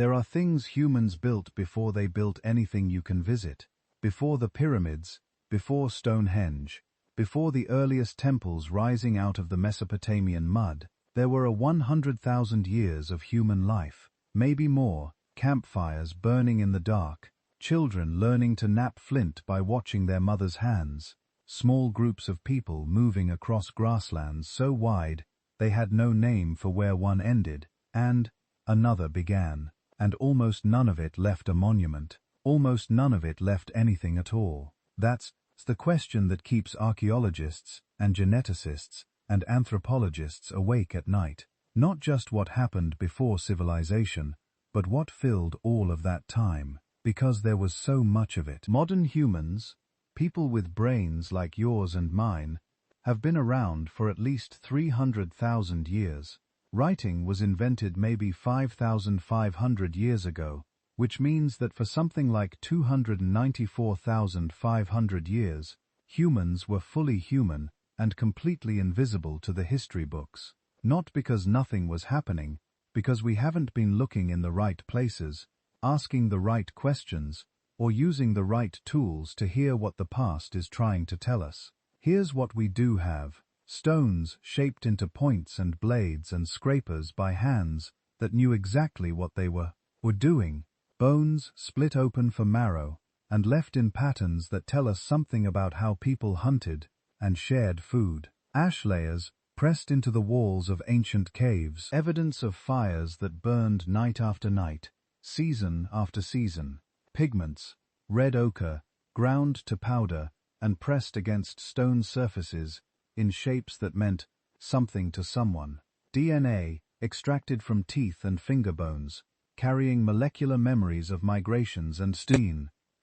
There are things humans built before they built anything you can visit. Before the pyramids, before Stonehenge, before the earliest temples rising out of the Mesopotamian mud, there were 100,000 years of human life, maybe more, campfires burning in the dark, children learning to knap flint by watching their mother's hands, small groups of people moving across grasslands so wide they had no name for where one ended, and another began, and almost none of it left a monument, almost none of it left anything at all. That's the question that keeps archaeologists and geneticists and anthropologists awake at night. Not just what happened before civilization, but what filled all of that time, because there was so much of it. Modern humans, people with brains like yours and mine, have been around for at least 300,000 years. Writing was invented maybe 5,500 years ago, which means that for something like 294,500 years, humans were fully human and completely invisible to the history books. Not because nothing was happening, because we haven't been looking in the right places, asking the right questions, or using the right tools to hear what the past is trying to tell us. Here's what we do have: stones shaped into points and blades and scrapers by hands that knew exactly what they were doing. Bones split open for marrow and left in patterns that tell us something about how people hunted and shared food. Ash layers pressed into the walls of ancient caves, evidence of fires that burned night after night, season after season. Pigments, red ochre, ground to powder and pressed against stone surfaces in shapes that meant something to someone. DNA, extracted from teeth and finger bones, carrying molecular memories of migrations and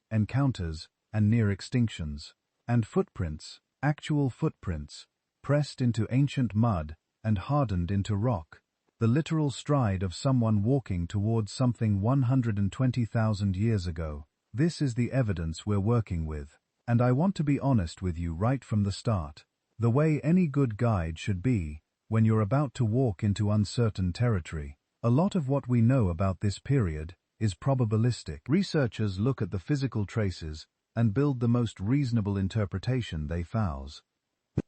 encounters and near extinctions. And footprints, actual footprints, pressed into ancient mud and hardened into rock, the literal stride of someone walking towards something 120,000 years ago. This is the evidence we're working with, and I want to be honest with you right from the start. The way any good guide should be when you're about to walk into uncertain territory. A lot of what we know about this period is probabilistic. Researchers look at the physical traces and build the most reasonable interpretation they found,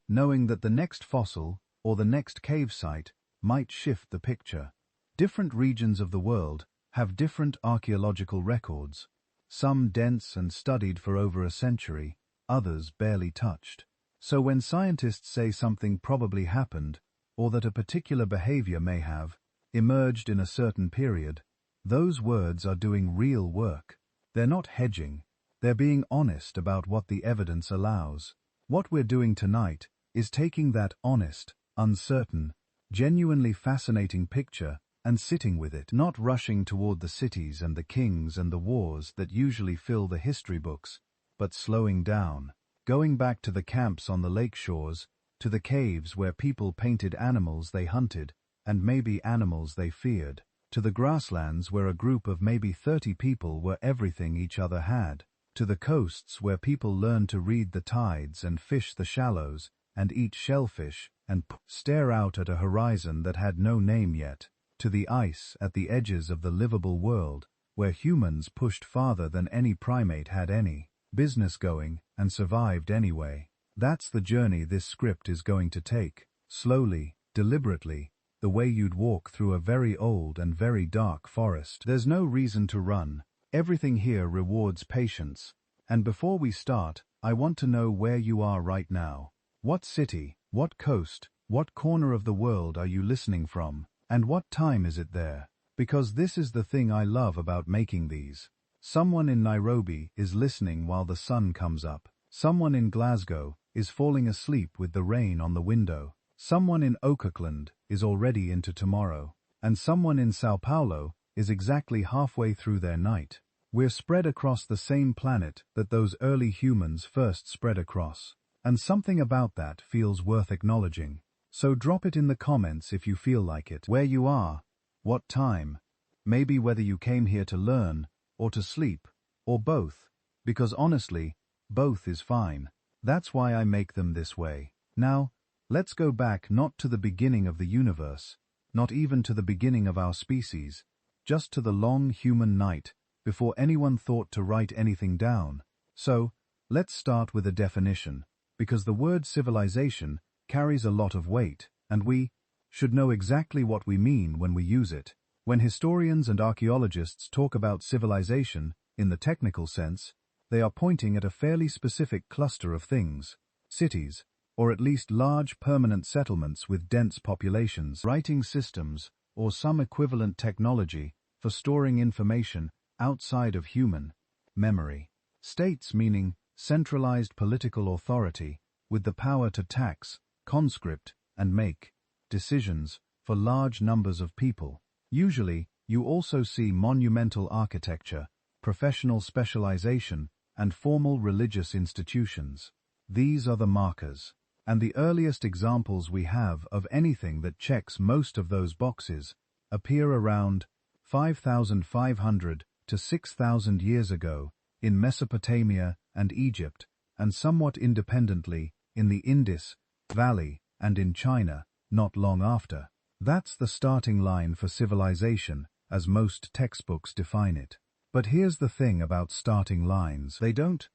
knowing that the next fossil or the next cave site might shift the picture. Different regions of the world have different archaeological records, some dense and studied for over a century, others barely touched. So when scientists say something probably happened, or that a particular behavior may have emerged in a certain period, those words are doing real work. They're not hedging, they're being honest about what the evidence allows. What we're doing tonight is taking that honest, uncertain, genuinely fascinating picture and sitting with it, not rushing toward the cities and the kings and the wars that usually fill the history books, but slowing down, going back to the camps on the lake shores, to the caves where people painted animals they hunted, and maybe animals they feared, to the grasslands where a group of maybe 30 people were everything each other had, to the coasts where people learned to read the tides and fish the shallows and eat shellfish and stare out at a horizon that had no name yet, to the ice at the edges of the livable world where humans pushed farther than any primate had any business going and survived anyway. That's the journey this script is going to take, slowly, deliberately, the way you'd walk through a very old and very dark forest. There's no reason to run. Everything here rewards patience. And before we start, I want to know where you are right now. What city, what coast, what corner of the world are you listening from, and what time is it there? Because this is the thing I love about making these. Someone in Nairobi is listening while the sun comes up. Someone in Glasgow is falling asleep with the rain on the window. Someone in Oakland is already into tomorrow. And someone in Sao Paulo is exactly halfway through their night. We're spread across the same planet that those early humans first spread across. And something about that feels worth acknowledging. So drop it in the comments if you feel like it. Where you are, what time, maybe whether you came here to learn, or to sleep, or both. Because honestly, both is fine. That's why I make them this way. Now, let's go back not to the beginning of the universe, not even to the beginning of our species, just to the long human night before anyone thought to write anything down. So, let's start with a definition, because the word civilization carries a lot of weight, and we should know exactly what we mean when we use it. When historians and archaeologists talk about civilization, in the technical sense, they are pointing at a fairly specific cluster of things: cities, or at least large permanent settlements with dense populations, writing systems, or some equivalent technology for storing information outside of human memory. States meaning centralized political authority with the power to tax, conscript, and make decisions for large numbers of people. Usually, you also see monumental architecture, professional specialization, and formal religious institutions. These are the markers. And the earliest examples we have of anything that checks most of those boxes appear around 5,500 to 6,000 years ago in Mesopotamia and Egypt, and somewhat independently in the Indus Valley and in China not long after. That's the starting line for civilization, as most textbooks define it. But here's the thing about starting lines. They don't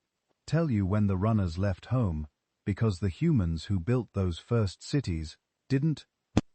tell you when the runners left home, because the humans who built those first cities didn't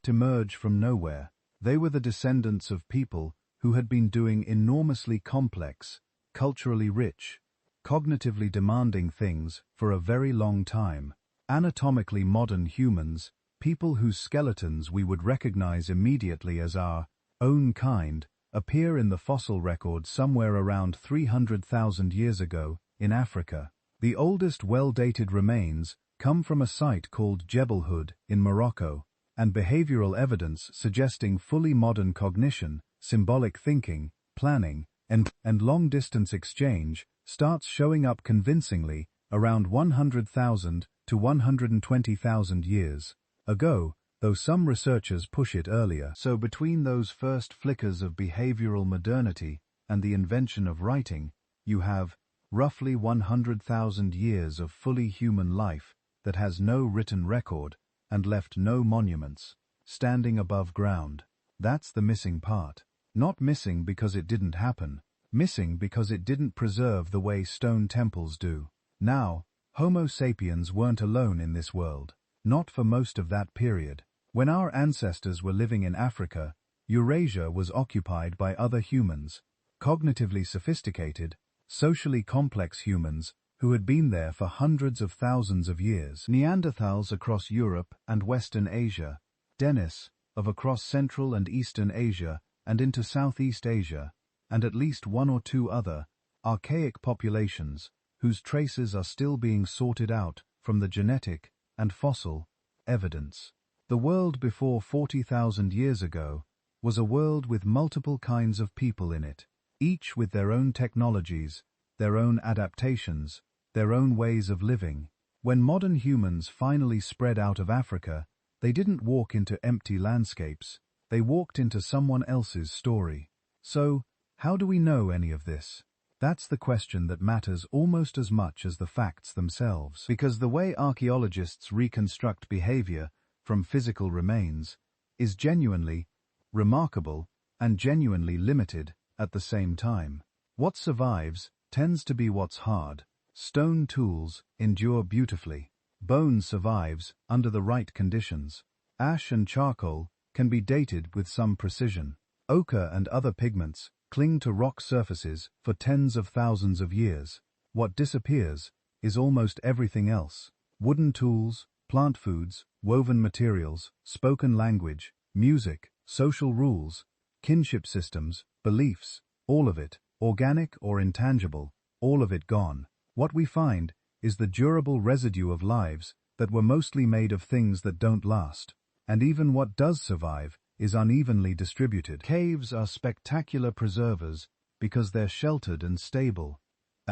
emerge from nowhere. They were the descendants of people who had been doing enormously complex, culturally rich, cognitively demanding things for a very long time. Anatomically modern humans, people whose skeletons we would recognize immediately as our own kind, appear in the fossil record somewhere around 300,000 years ago in Africa. The oldest well-dated remains come from a site called Jebel Hood in Morocco, and behavioral evidence suggesting fully modern cognition, symbolic thinking, planning, and long-distance exchange starts showing up convincingly around 100,000 to 120,000 years ago, though some researchers push it earlier. So between those first flickers of behavioral modernity and the invention of writing, you have roughly 100,000 years of fully human life that has no written record and left no monuments, standing above ground. That's the missing part. Not missing because it didn't happen, missing because it didn't preserve the way stone temples do. Now, Homo sapiens weren't alone in this world, not for most of that period. When our ancestors were living in Africa, Eurasia was occupied by other humans, cognitively sophisticated, socially complex humans who had been there for hundreds of thousands of years. Neanderthals across Europe and Western Asia, Denis of across Central and Eastern Asia and into Southeast Asia, and at least one or two other archaic populations whose traces are still being sorted out from the genetic and fossil evidence. The world before 40,000 years ago was a world with multiple kinds of people in it, each with their own technologies, their own adaptations, their own ways of living. When modern humans finally spread out of Africa, they didn't walk into empty landscapes, they walked into someone else's story. So, how do we know any of this? That's the question that matters almost as much as the facts themselves. Because the way archaeologists reconstruct behavior from physical remains is genuinely remarkable and genuinely limited at the same time. What survives tends to be what's hard. Stone tools endure beautifully. Bone survives under the right conditions. Ash and charcoal can be dated with some precision. Ochre and other pigments cling to rock surfaces for tens of thousands of years. What disappears is almost everything else. Wooden tools, plant foods, woven materials, spoken language, music, social rules, kinship systems, beliefs, all of it, organic or intangible, all of it gone. What we find is the durable residue of lives that were mostly made of things that don't last. And even what does survive is unevenly distributed. Caves are spectacular preservers because they're sheltered and stable,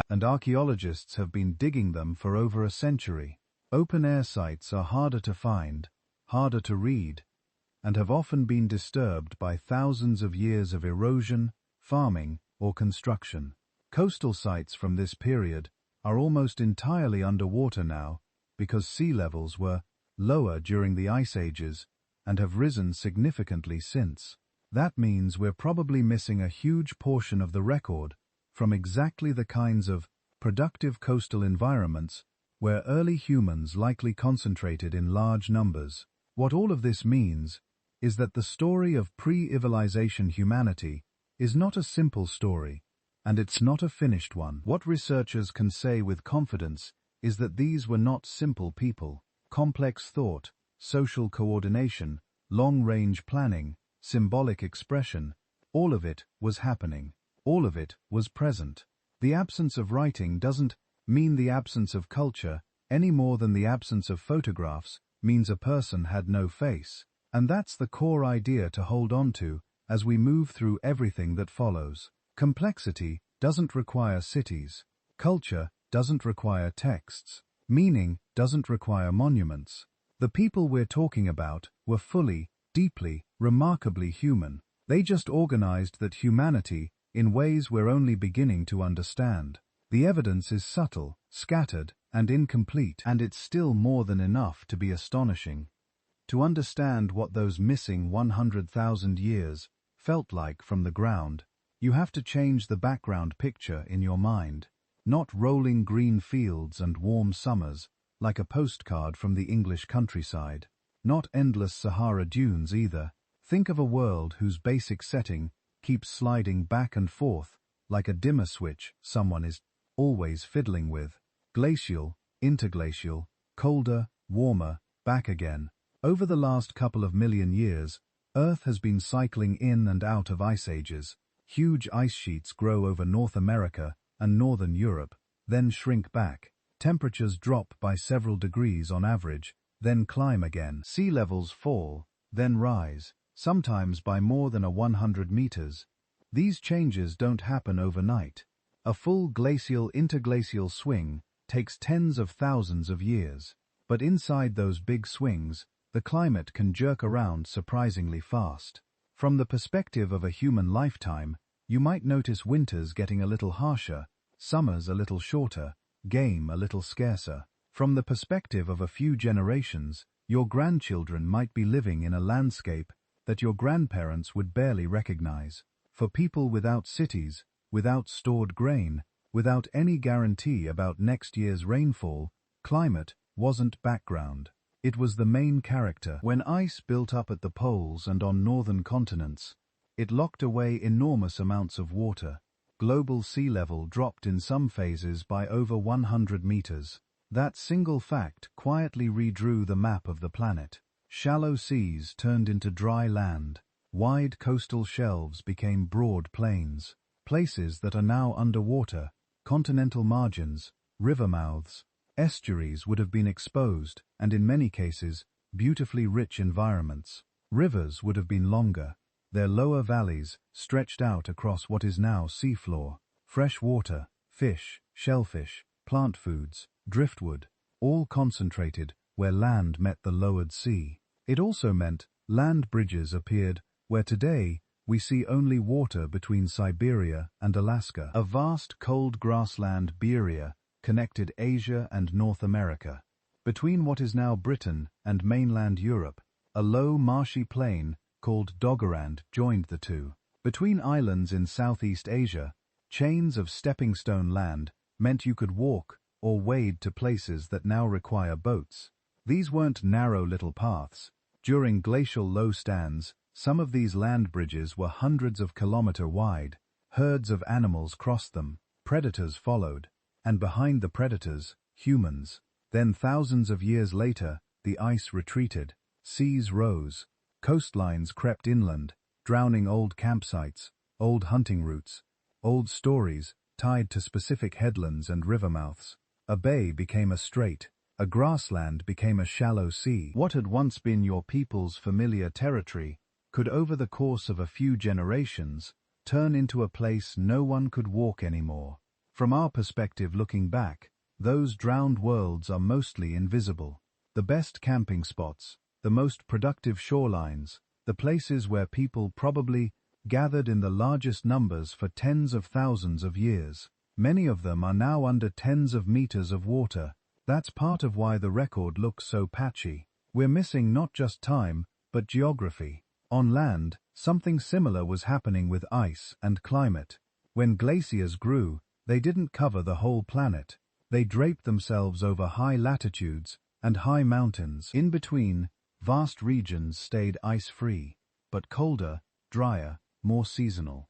and archaeologists have been digging them for over a century. Open-air sites are harder to find, harder to read, and have often been disturbed by thousands of years of erosion, farming, or construction. Coastal sites from this period are almost entirely underwater now because sea levels were lower during the ice ages and have risen significantly since. That means we're probably missing a huge portion of the record from exactly the kinds of productive coastal environments where early humans likely concentrated in large numbers. What all of this means is that the story of pre-civilization humanity is not a simple story, and it's not a finished one. What researchers can say with confidence is that these were not simple people. Complex thought, social coordination, long-range planning, symbolic expression, all of it was happening. All of it was present. The absence of writing doesn't mean the absence of culture any more than the absence of photographs means a person had no face. And that's the core idea to hold on to as we move through everything that follows. Complexity doesn't require cities. Culture doesn't require texts. Meaning doesn't require monuments. The people we're talking about were fully, deeply, remarkably human. They just organized that humanity in ways we're only beginning to understand. The evidence is subtle, scattered, and incomplete, and it's still more than enough to be astonishing. To understand what those missing 100,000 years felt like from the ground, you have to change the background picture in your mind. Not rolling green fields and warm summers, like a postcard from the English countryside. Not endless Sahara dunes either. Think of a world whose basic setting keeps sliding back and forth, like a dimmer switch someone is always fiddling with. Glacial, interglacial, colder, warmer, back again. Over the last couple of million years, Earth has been cycling in and out of ice ages. Huge ice sheets grow over North America and northern Europe, then shrink back. Temperatures drop by several degrees on average, then climb again. Sea levels fall, then rise, sometimes by more than 100 meters. These changes don't happen overnight. A full glacial-interglacial swing takes tens of thousands of years. But inside those big swings, the climate can jerk around surprisingly fast. From the perspective of a human lifetime, you might notice winters getting a little harsher, summers a little shorter, game a little scarcer. From the perspective of a few generations, your grandchildren might be living in a landscape that your grandparents would barely recognize. For people without cities, without stored grain, without any guarantee about next year's rainfall, climate wasn't background. It was the main character. When ice built up at the poles and on northern continents, it locked away enormous amounts of water. Global sea level dropped in some phases by over 100 meters. That single fact quietly redrew the map of the planet. Shallow seas turned into dry land. Wide coastal shelves became broad plains. Places that are now underwater, continental margins, river mouths, estuaries would have been exposed, and in many cases, beautifully rich environments. Rivers would have been longer. Their lower valleys stretched out across what is now seafloor. Fresh water, fish, shellfish, plant foods, driftwood, all concentrated where land met the lowered sea. It also meant land bridges appeared where today we see only water between Siberia and Alaska. A vast cold grassland barrier connected Asia and North America. Between what is now Britain and mainland Europe, a low marshy plain called Doggerland joined the two. Between islands in Southeast Asia, chains of stepping stone land meant you could walk or wade to places that now require boats. These weren't narrow little paths. During glacial low stands, some of these land bridges were hundreds of kilometers wide. Herds of animals crossed them, predators followed, and behind the predators, humans. Then thousands of years later, the ice retreated, seas rose, coastlines crept inland, drowning old campsites, old hunting routes, old stories tied to specific headlands and river mouths. A bay became a strait, a grassland became a shallow sea. What had once been your people's familiar territory could over the course of a few generations turn into a place no one could walk anymore. From our perspective looking back, those drowned worlds are mostly invisible. The best camping spots, the most productive shorelines, the places where people probably gathered in the largest numbers for tens of thousands of years. Many of them are now under tens of meters of water. That's part of why the record looks so patchy. We're missing not just time, but geography. On land, Something similar was happening with ice and climate. When glaciers grew, they didn't cover the whole planet. They draped themselves over high latitudes and high mountains. In between, vast regions stayed ice-free, but colder, drier, more seasonal.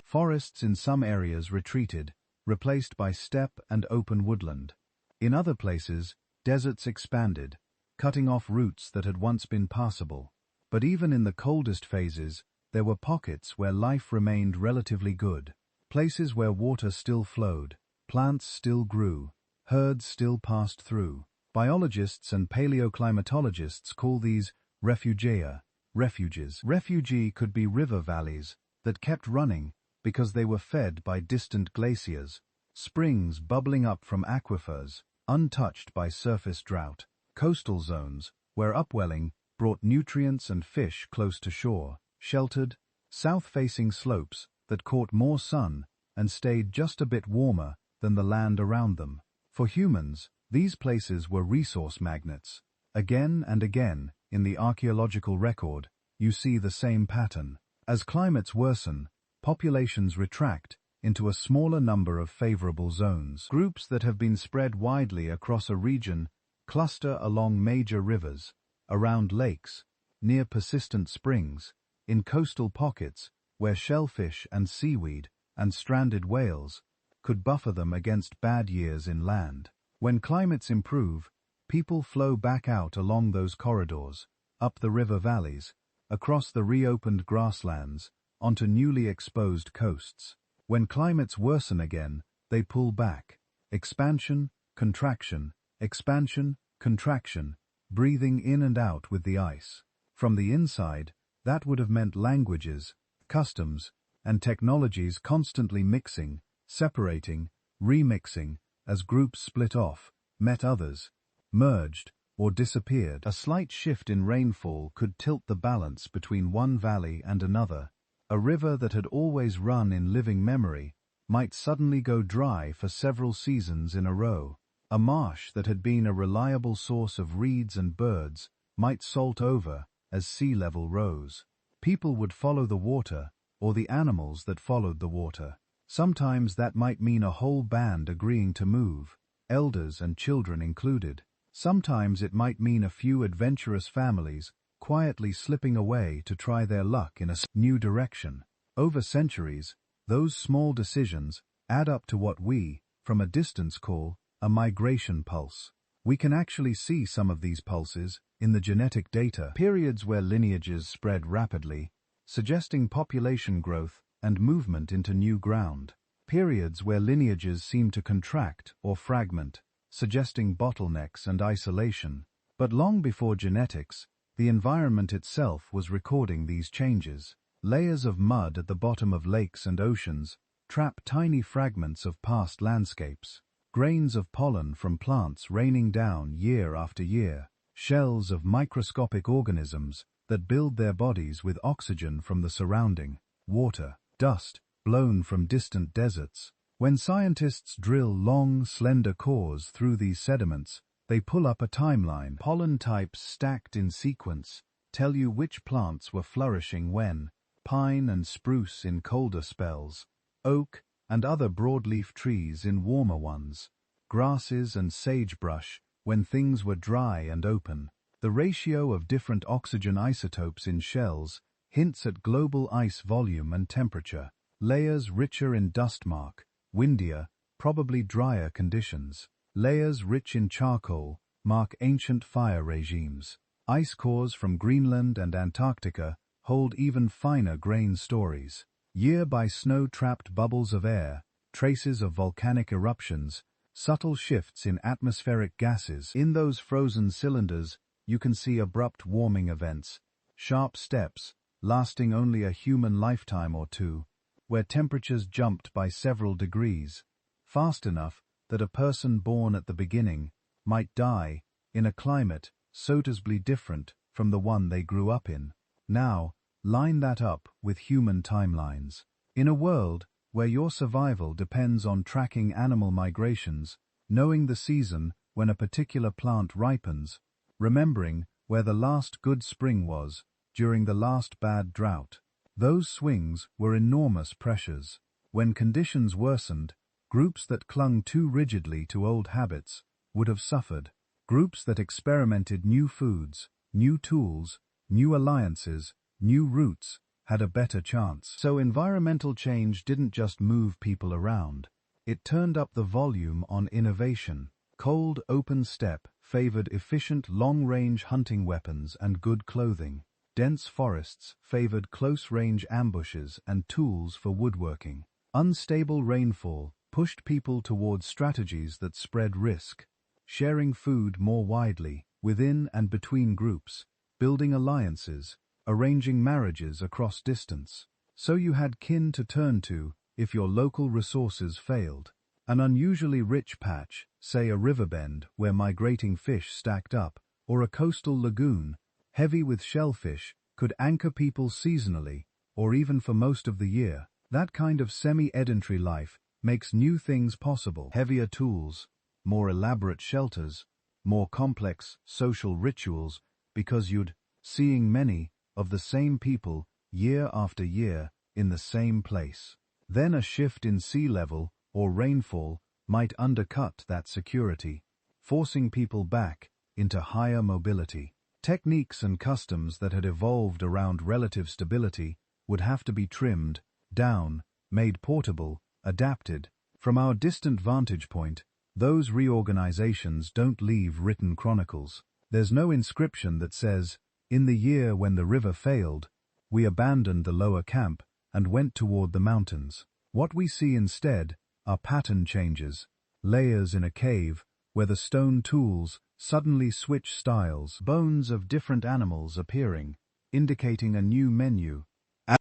Forests in some areas retreated, replaced by steppe and open woodland. In other places, deserts expanded, cutting off routes that had once been passable. But even in the coldest phases, there were pockets where life remained relatively good. Places where water still flowed, plants still grew, herds still passed through. Biologists and paleoclimatologists call these refugia, refuges. Refugee could be river valleys that kept running because they were fed by distant glaciers, springs bubbling up from aquifers, untouched by surface drought, coastal zones where upwelling brought nutrients and fish close to shore, sheltered, south-facing slopes that caught more sun and stayed just a bit warmer than the land around them. For humans, these places were resource magnets. Again and again, in the archaeological record, you see the same pattern. As climates worsen, populations retract into a smaller number of favorable zones. Groups that have been spread widely across a region cluster along major rivers, around lakes, near persistent springs, in coastal pockets where shellfish and seaweed and stranded whales could buffer them against bad years inland. When climates improve, people flow back out along those corridors, up the river valleys, across the reopened grasslands, onto newly exposed coasts. When climates worsen again, they pull back. Expansion, contraction, expansion, contraction, breathing in and out with the ice. From the inside, that would have meant languages, customs, and technologies constantly mixing, separating, remixing, as groups split off, met others, merged, or disappeared. A slight shift in rainfall could tilt the balance between one valley and another. A river that had always run in living memory might suddenly go dry for several seasons in a row. A marsh that had been a reliable source of reeds and birds might salt over as sea level rose. People would follow the water, or the animals that followed the water. Sometimes that might mean a whole band agreeing to move, elders and children included. Sometimes it might mean a few adventurous families quietly slipping away to try their luck in a new direction. Over centuries, those small decisions add up to what we, from a distance, call a migration pulse. We can actually see some of these pulses in the genetic data. Periods where lineages spread rapidly, suggesting population growth and movement into new ground. Periods where lineages seem to contract or fragment, suggesting bottlenecks and isolation. But long before genetics, the environment itself was recording these changes. Layers of mud at the bottom of lakes and oceans trap tiny fragments of past landscapes. Grains of pollen from plants raining down year after year. Shells of microscopic organisms that build their bodies with oxygen from the surrounding water. Dust blown from distant deserts. When scientists drill long, slender cores through these sediments, they pull up a timeline. Pollen types stacked in sequence tell you which plants were flourishing when. Pine and spruce in colder spells, oak and other broadleaf trees in warmer ones, grasses and sagebrush when things were dry and open. The ratio of different oxygen isotopes in shells hints at global ice volume and temperature. Layers richer in dustmark, windier, probably drier conditions. Layers rich in charcoal mark ancient fire regimes. Ice cores from Greenland and Antarctica hold even finer grain stories. Year by snow-trapped bubbles of air, traces of volcanic eruptions, subtle shifts in atmospheric gases. In those frozen cylinders, you can see abrupt warming events, sharp steps, lasting only a human lifetime or two, where temperatures jumped by several degrees, fast enough that a person born at the beginning might die in a climate so noticeably different from the one they grew up in. Now, line that up with human timelines. In a world where your survival depends on tracking animal migrations, knowing the season when a particular plant ripens, remembering where the last good spring was during the last bad drought, Those swings were enormous pressures. When conditions worsened, groups that clung too rigidly to old habits would have suffered. Groups that experimented new foods, new tools, new alliances, new routes had a better chance. So environmental change didn't just move people around. It turned up the volume on innovation. Cold, open steppe favored efficient long-range hunting weapons and good clothing. Dense forests favored close-range ambushes and tools for woodworking. Unstable rainfall pushed people towards strategies that spread risk, sharing food more widely, within and between groups, building alliances, arranging marriages across distance. So you had kin to turn to if your local resources failed. An unusually rich patch, say a riverbend where migrating fish stacked up, or a coastal lagoon, heavy with shellfish, could anchor people seasonally, or even for most of the year. That kind of semi-sedentary life makes new things possible. Heavier tools, more elaborate shelters, more complex social rituals, because you'd seeing many of the same people year after year in the same place. Then a shift in sea level or rainfall might undercut that security, forcing people back into higher mobility. Techniques and customs that had evolved around relative stability would have to be trimmed down, made portable, adapted. From our distant vantage point, those reorganizations don't leave written chronicles. There's no inscription that says, "In the year when the river failed, we abandoned the lower camp and went toward the mountains." What we see instead are pattern changes, layers in a cave where the stone tools suddenly switch styles, bones of different animals appearing, indicating a new menu,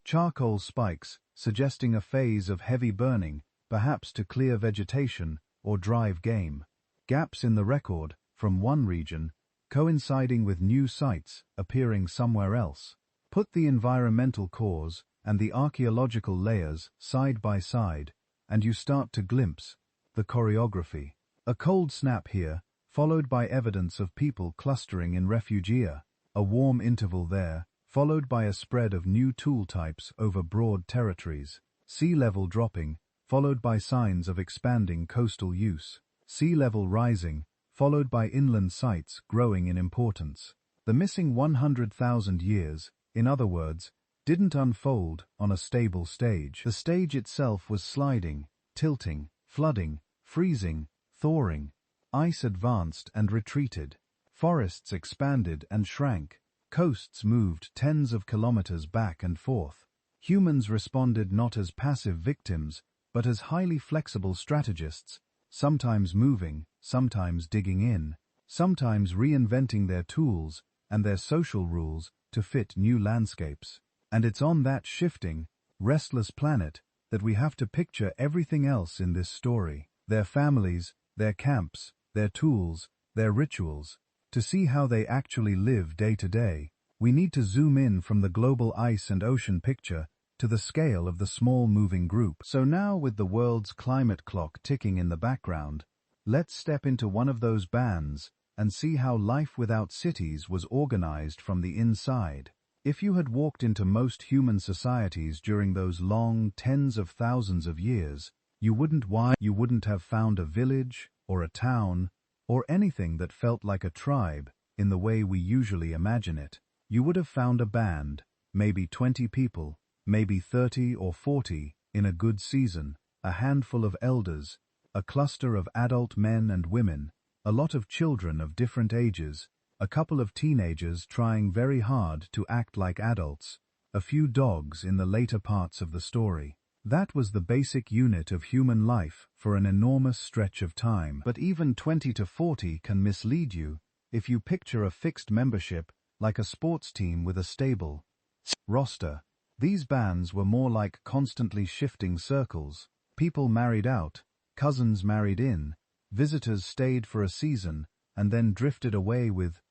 charcoal spikes suggesting a phase of heavy burning, perhaps to clear vegetation or drive game. Gaps in the record from one region coinciding with new sites appearing somewhere else. Put the environmental cause and the archaeological layers side by side, and you start to glimpse the choreography. A cold snap here, followed by evidence of people clustering in refugia, a warm interval there, followed by a spread of new tool types over broad territories. Sea level dropping, followed by signs of expanding coastal use. Sea level rising, followed by inland sites growing in importance. The missing 100,000 years, in other words, didn't unfold on a stable stage. The stage itself was sliding, tilting, flooding, freezing, thawing. Ice advanced and retreated. Forests expanded and shrank. Coasts moved tens of kilometers back and forth. Humans responded not as passive victims, but as highly flexible strategists, sometimes moving, sometimes digging in, sometimes reinventing their tools and their social rules to fit new landscapes. And it's on that shifting, restless planet that we have to picture everything else in this story. Their families, their camps, their tools, their rituals. To see how they actually live day to day, we need to zoom in from the global ice and ocean picture to the scale of the small moving group. So now, with the world's climate clock ticking in the background, let's step into one of those bands and see how life without cities was organized from the inside. If you had walked into most human societies during those long tens of thousands of years, you wouldn't have found a village or a town or anything that felt like a tribe in the way we usually imagine it. You would have found a band, maybe 20 people, maybe 30 or 40 in a good season, a handful of elders, a cluster of adult men and women, a lot of children of different ages, a couple of teenagers trying very hard to act like adults, a few dogs in the later parts of the story. That was the basic unit of human life for an enormous stretch of time. But even 20 to 40 can mislead you if you picture a fixed membership like a sports team with a stable roster. These bands were more like constantly shifting circles. People married out, cousins married in, visitors stayed for a season and then drifted away with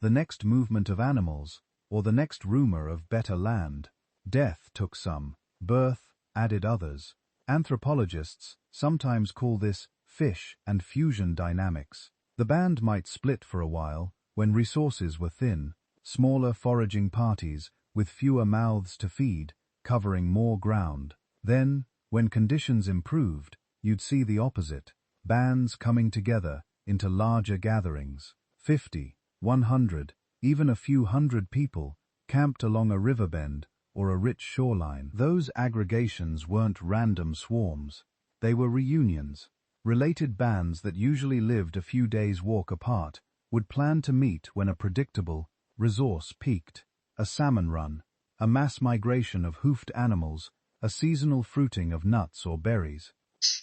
the next movement of animals or the next rumor of better land. Death took some, birth added others. Anthropologists sometimes call this fish and fusion dynamics. The band might split for a while when resources were thin, smaller foraging parties with fewer mouths to feed, covering more ground. Then, when conditions improved, you'd see the opposite. Bands coming together into larger gatherings. 50, 100, even a few hundred people camped along a river bend or a rich shoreline. Those aggregations weren't random swarms. They were reunions. Related bands that usually lived a few days' walk apart would plan to meet when a predictable resource peaked. A salmon run, a mass migration of hoofed animals, a seasonal fruiting of nuts or berries.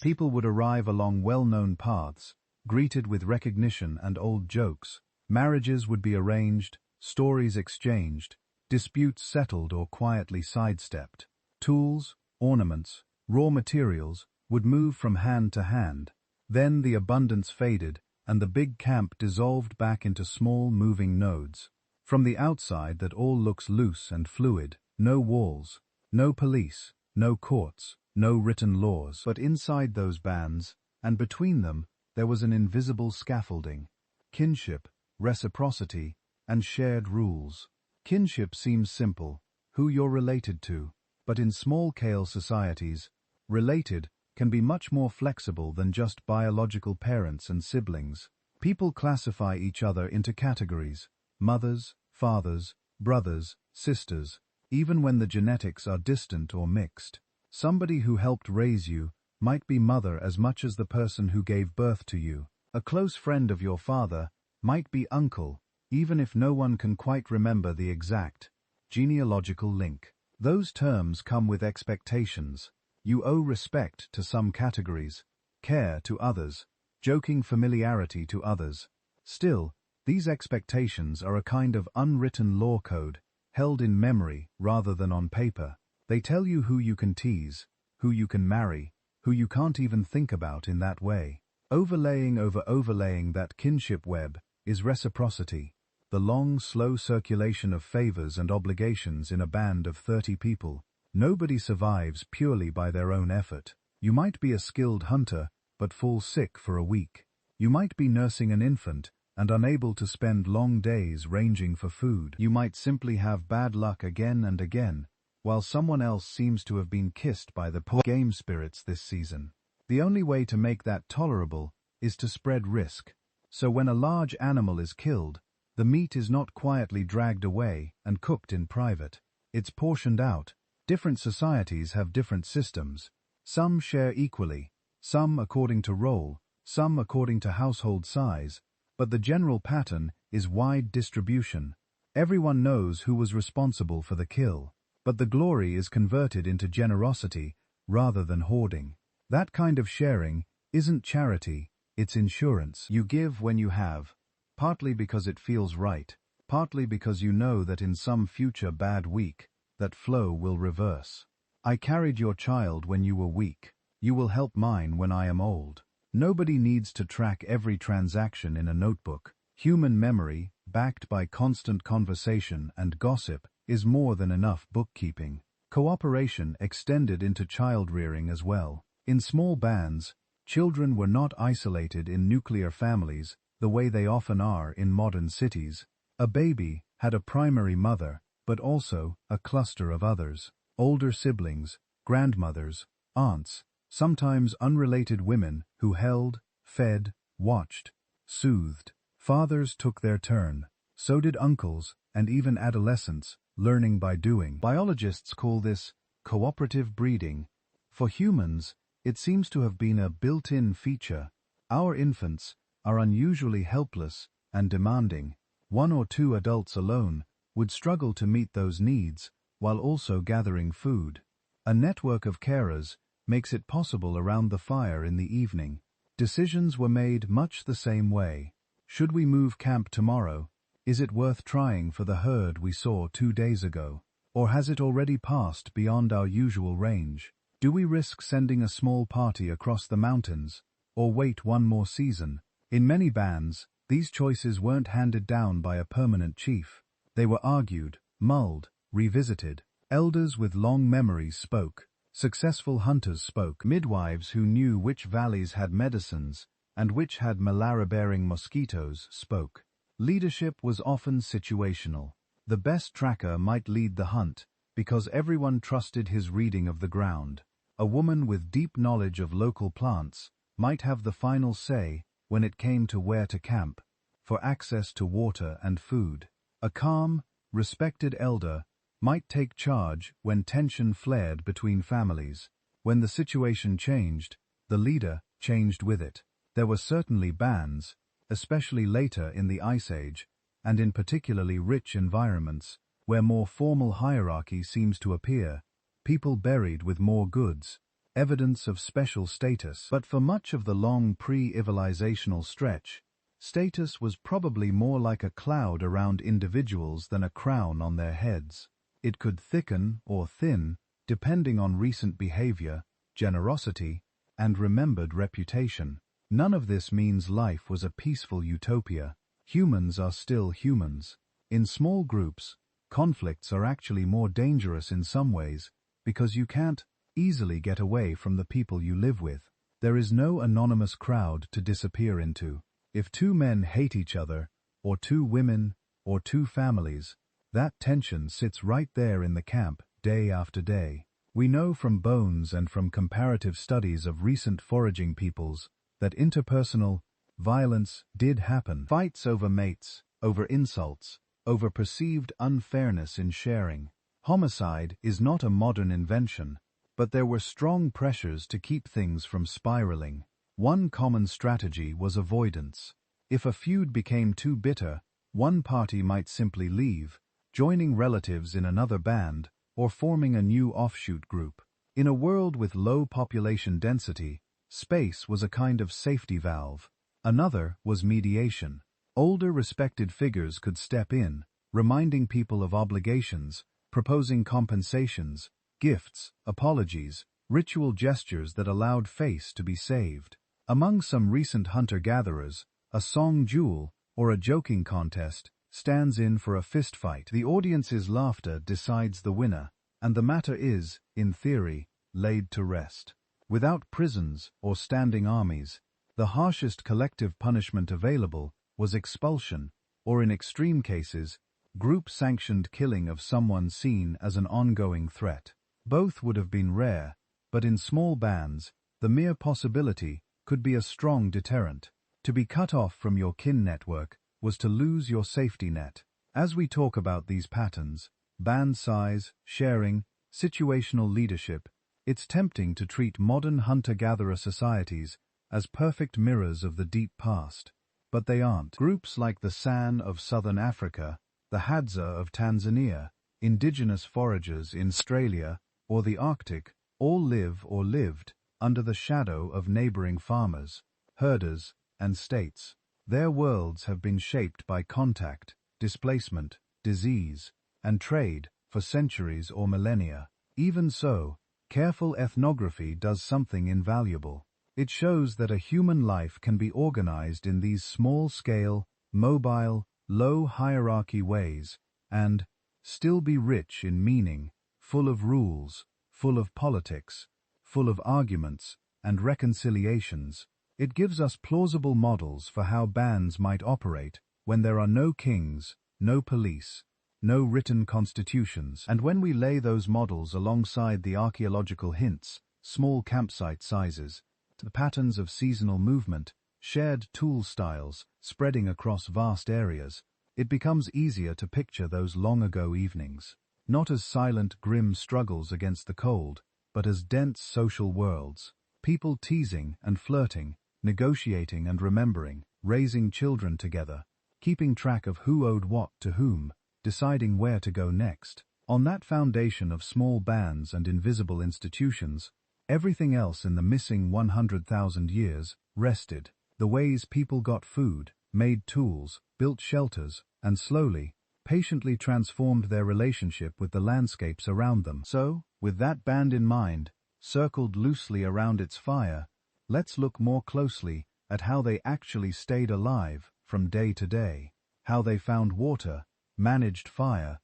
People would arrive along well-known paths, greeted with recognition and old jokes. Marriages would be arranged, stories exchanged, disputes settled or quietly sidestepped. Tools, ornaments, raw materials would move from hand to hand. Then the abundance faded, and the big camp dissolved back into small moving nodes. From the outside that all looks loose and fluid, no walls, no police, no courts, no written laws. But inside those bands, and between them, there was an invisible scaffolding. Kinship, reciprocity, and shared rules. Kinship seems simple, who you're related to, but in small-scale societies, related can be much more flexible than just biological parents and siblings. People classify each other into categories: mothers, fathers, brothers, sisters, even when the genetics are distant or mixed. Somebody who helped raise you might be mother as much as the person who gave birth to you. A close friend of your father might be uncle, even if no one can quite remember the exact genealogical link. Those terms come with expectations. You owe respect to some categories, care to others, joking familiarity to others. Still, these expectations are a kind of unwritten law code, held in memory rather than on paper. They tell you who you can tease, who you can marry, who you can't even think about in that way. Overlaying over overlaying that kinship web is reciprocity, the long, slow circulation of favors and obligations in a band of 30 people. Nobody survives purely by their own effort. You might be a skilled hunter, but fall sick for a week. You might be nursing an infant and unable to spend long days ranging for food. You might simply have bad luck again and again, while someone else seems to have been kissed by the poor game spirits this season. The only way to make that tolerable is to spread risk. So when a large animal is killed, the meat is not quietly dragged away and cooked in private. It's portioned out. Different societies have different systems. Some share equally, some according to role, some according to household size, but the general pattern is wide distribution. Everyone knows who was responsible for the kill, but the glory is converted into generosity rather than hoarding. That kind of sharing isn't charity, it's insurance. You give when you have, partly because it feels right, partly because you know that in some future bad week, that flow will reverse. I carried your child when you were weak. You will help mine when I am old. Nobody needs to track every transaction in a notebook. Human memory, backed by constant conversation and gossip, is more than enough bookkeeping. Cooperation extended into child-rearing as well. In small bands, children were not isolated in nuclear families the way they often are in modern cities. A baby had a primary mother, but also a cluster of others: older siblings, grandmothers, aunts, sometimes unrelated women who held, fed, watched, soothed. Fathers took their turn. So did uncles, and even adolescents, learning by doing. Biologists call this cooperative breeding. For humans, it seems to have been a built-in feature. Our infants are unusually helpless and demanding. One or two adults alone would struggle to meet those needs while also gathering food. A network of carers makes it possible around the fire in the evening. Decisions were made much the same way. Should we move camp tomorrow? Is it worth trying for the herd we saw 2 days ago? Or has it already passed beyond our usual range? Do we risk sending a small party across the mountains, or wait one more season? In many bands, these choices weren't handed down by a permanent chief. They were argued, mulled, revisited. Elders with long memories spoke. Successful hunters spoke. Midwives who knew which valleys had medicines and which had malaria-bearing mosquitoes spoke. Leadership was often situational. The best tracker might lead the hunt, Because everyone trusted his reading of the ground. A woman with deep knowledge of local plants might have the final say when it came to where to camp, for access to water and food. A calm, respected elder might take charge when tension flared between families. When the situation changed, the leader changed with it. There were certainly bands, especially later in the Ice Age, and in particularly rich environments, where more formal hierarchy seems to appear, people buried with more goods, evidence of special status. But for much of the long pre-civilizational stretch, status was probably more like a cloud around individuals than a crown on their heads. It could thicken or thin, depending on recent behavior, generosity, and remembered reputation. None of this means life was a peaceful utopia. Humans are still humans. In small groups, conflicts are actually more dangerous in some ways, because you can't easily get away from the people you live with. There is no anonymous crowd to disappear into. If two men hate each other, or two women, or two families, that tension sits right there in the camp, day after day. We know from bones and from comparative studies of recent foraging peoples that interpersonal violence did happen. Fights over mates, over insults, over perceived unfairness in sharing. Homicide is not a modern invention, but there were strong pressures to keep things from spiraling. One common strategy was avoidance. If a feud became too bitter, one party might simply leave, joining relatives in another band, or forming a new offshoot group. In a world with low population density, space was a kind of safety valve. Another was mediation. Older respected figures could step in, reminding people of obligations, proposing compensations, gifts, apologies, ritual gestures that allowed face to be saved. Among some recent hunter-gatherers, a song duel, or a joking contest, stands in for a fistfight. The audience's laughter decides the winner, and the matter is, in theory, laid to rest. Without prisons or standing armies, the harshest collective punishment available was expulsion, or in extreme cases, group-sanctioned killing of someone seen as an ongoing threat. Both would have been rare, but in small bands, the mere possibility could be a strong deterrent. To be cut off from your kin network was to lose your safety net. As we talk about these patterns, band size, sharing, situational leadership, it's tempting to treat modern hunter-gatherer societies as perfect mirrors of the deep past. But they aren't. Groups like the San of southern Africa, the Hadza of Tanzania, indigenous foragers in Australia, or the Arctic, all live or lived under the shadow of neighboring farmers, herders, and states. Their worlds have been shaped by contact, displacement, disease, and trade for centuries or millennia. Even so, careful ethnography does something invaluable. It shows that a human life can be organized in these small-scale, mobile, low-hierarchy ways, and still be rich in meaning, full of rules, full of politics, full of arguments and reconciliations. It gives us plausible models for how bands might operate when there are no kings, no police, no written constitutions. And when we lay those models alongside the archaeological hints, small campsite sizes, the patterns of seasonal movement, shared tool styles spreading across vast areas, it becomes easier to picture those long-ago evenings, not as silent, grim struggles against the cold, but as dense social worlds, people teasing and flirting, negotiating and remembering, raising children together, keeping track of who owed what to whom, deciding where to go next. On that foundation of small bands and invisible institutions, everything else in the missing 100,000 years rested. The ways people got food, made tools, built shelters, and slowly, patiently transformed their relationship with the landscapes around them. So, with that band in mind, circled loosely around its fire, let's look more closely at how they actually stayed alive from day to day, how they found water, managed fire,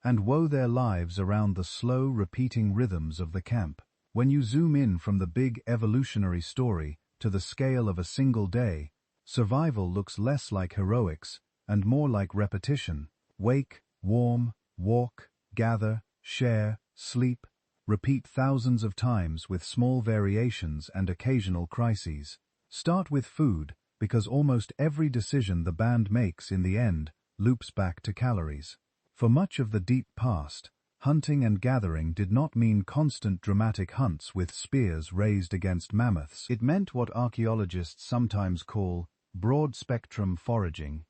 and wove their lives around the slow, repeating rhythms of the camp. When you zoom in from the big evolutionary story to the scale of a single day, survival looks less like heroics and more like repetition. Wake, warm, walk, gather, share, sleep, repeat thousands of times with small variations and occasional crises. Start with food, because almost every decision the band makes in the end loops back to calories. For much of the deep past, hunting and gathering did not mean constant dramatic hunts with spears raised against mammoths. It meant what archaeologists sometimes call broad-spectrum foraging.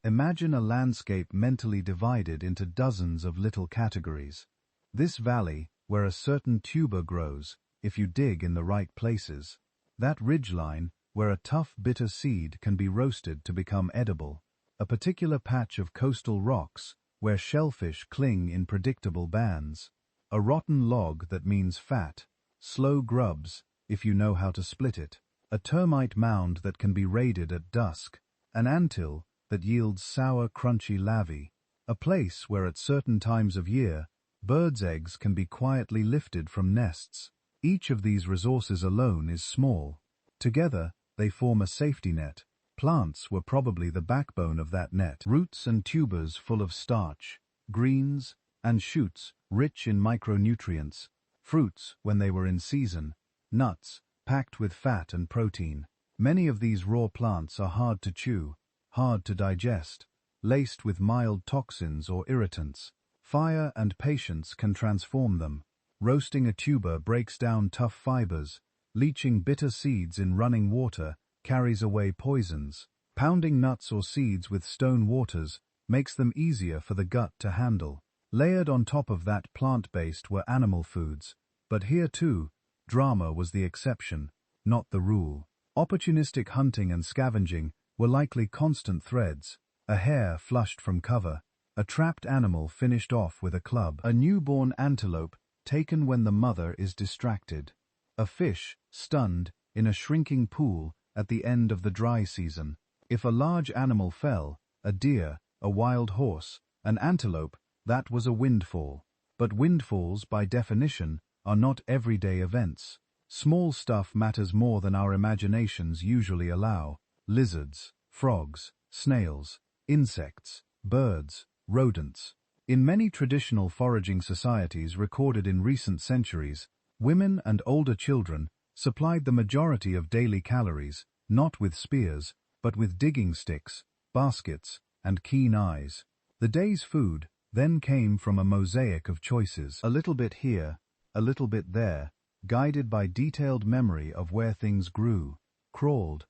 Imagine a landscape mentally divided into dozens of little categories. This valley, where a certain tuber grows, if you dig in the right places. That ridgeline, where a tough bitter seed can be roasted to become edible. A particular patch of coastal rocks, where shellfish cling in predictable bands. A rotten log that means fat, slow grubs, if you know how to split it. A termite mound that can be raided at dusk. An anthill that yields sour, crunchy larvae. A place where at certain times of year, birds' eggs can be quietly lifted from nests. Each of these resources alone is small. Together, they form a safety net. Plants were probably the backbone of that net. Roots and tubers full of starch, greens, and shoots rich in micronutrients, fruits when they were in season, nuts packed with fat and protein. Many of these raw plants are hard to chew, hard to digest, laced with mild toxins or irritants. Fire and patience can transform them. Roasting a tuber breaks down tough fibers. Leaching bitter seeds in running water carries away poisons. Pounding nuts or seeds with stone waters makes them easier for the gut to handle. Layered on top of that plant-based were animal foods, but here too, drama was the exception, not the rule. Opportunistic hunting and scavenging were likely constant threads. A hare flushed from cover, a trapped animal finished off with a club, a newborn antelope taken when the mother is distracted, a fish stunned in a shrinking pool at the end of the dry season. If a large animal fell, a deer, a wild horse, an antelope, that was a windfall. But windfalls, by definition, are not everyday events. Small stuff matters more than our imaginations usually allow. Lizards, frogs, snails, insects, birds, rodents. In many traditional foraging societies recorded in recent centuries, women and older children supplied the majority of daily calories, not with spears, but with digging sticks, baskets, and keen eyes. The day's food then came from a mosaic of choices, a little bit here, a little bit there, guided by detailed memory of where things grew, crawled,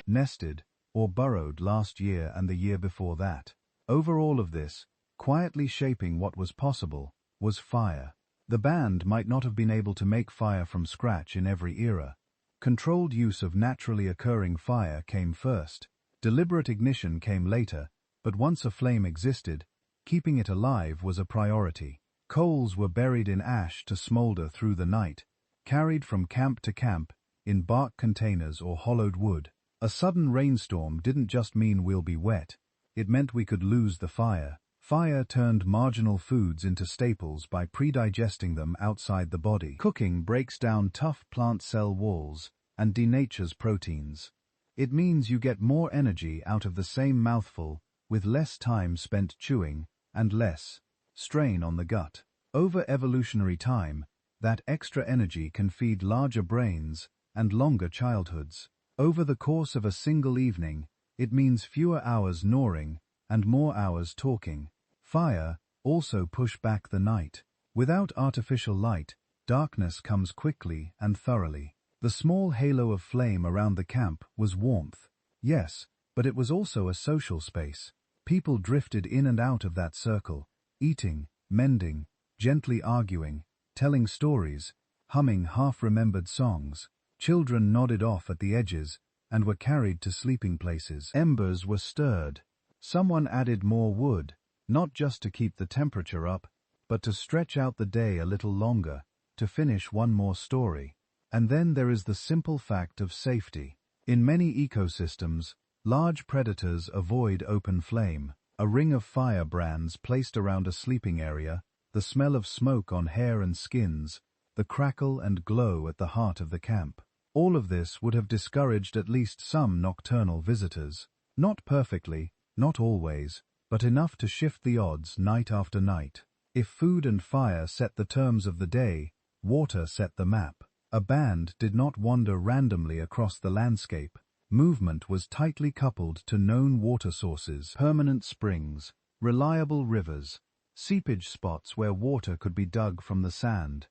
nested, or burrowed last year and the year before that. Over all of this, quietly shaping what was possible, was fire. The band might not have been able to make fire from scratch in every era. Controlled use of naturally occurring fire came first. Deliberate ignition came later, but once a flame existed, keeping it alive was a priority. Coals were buried in ash to smolder through the night, carried from camp to camp, in bark containers or hollowed wood. A sudden rainstorm didn't just mean we'll be wet, it meant we could lose the fire. Fire turned marginal foods into staples by pre-digesting them outside the body. Cooking breaks down tough plant cell walls and denatures proteins. It means you get more energy out of the same mouthful, with less time spent chewing and less strain on the gut. Over evolutionary time, that extra energy can feed larger brains and longer childhoods. Over the course of a single evening, it means fewer hours gnawing and more hours talking. Fire also pushed back the night. Without artificial light, darkness comes quickly and thoroughly. The small halo of flame around the camp was warmth. Yes, but it was also a social space. People drifted in and out of that circle, eating, mending, gently arguing, telling stories, humming half-remembered songs. Children nodded off at the edges and were carried to sleeping places. Embers were stirred. Someone added more wood, not just to keep the temperature up, but to stretch out the day a little longer, to finish one more story. And then there is the simple fact of safety. In many ecosystems, large predators avoid open flame. A ring of firebrands placed around a sleeping area, the smell of smoke on hair and skins, the crackle and glow at the heart of the camp. All of this would have discouraged at least some nocturnal visitors. Not perfectly, not always, but enough to shift the odds night after night. If food and fire set the terms of the day, water set the map. A band did not wander randomly across the landscape. Movement was tightly coupled to known water sources, permanent springs, reliable rivers, seepage spots where water could be dug from the sand,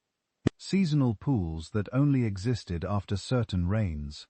seasonal pools that only existed after certain rains.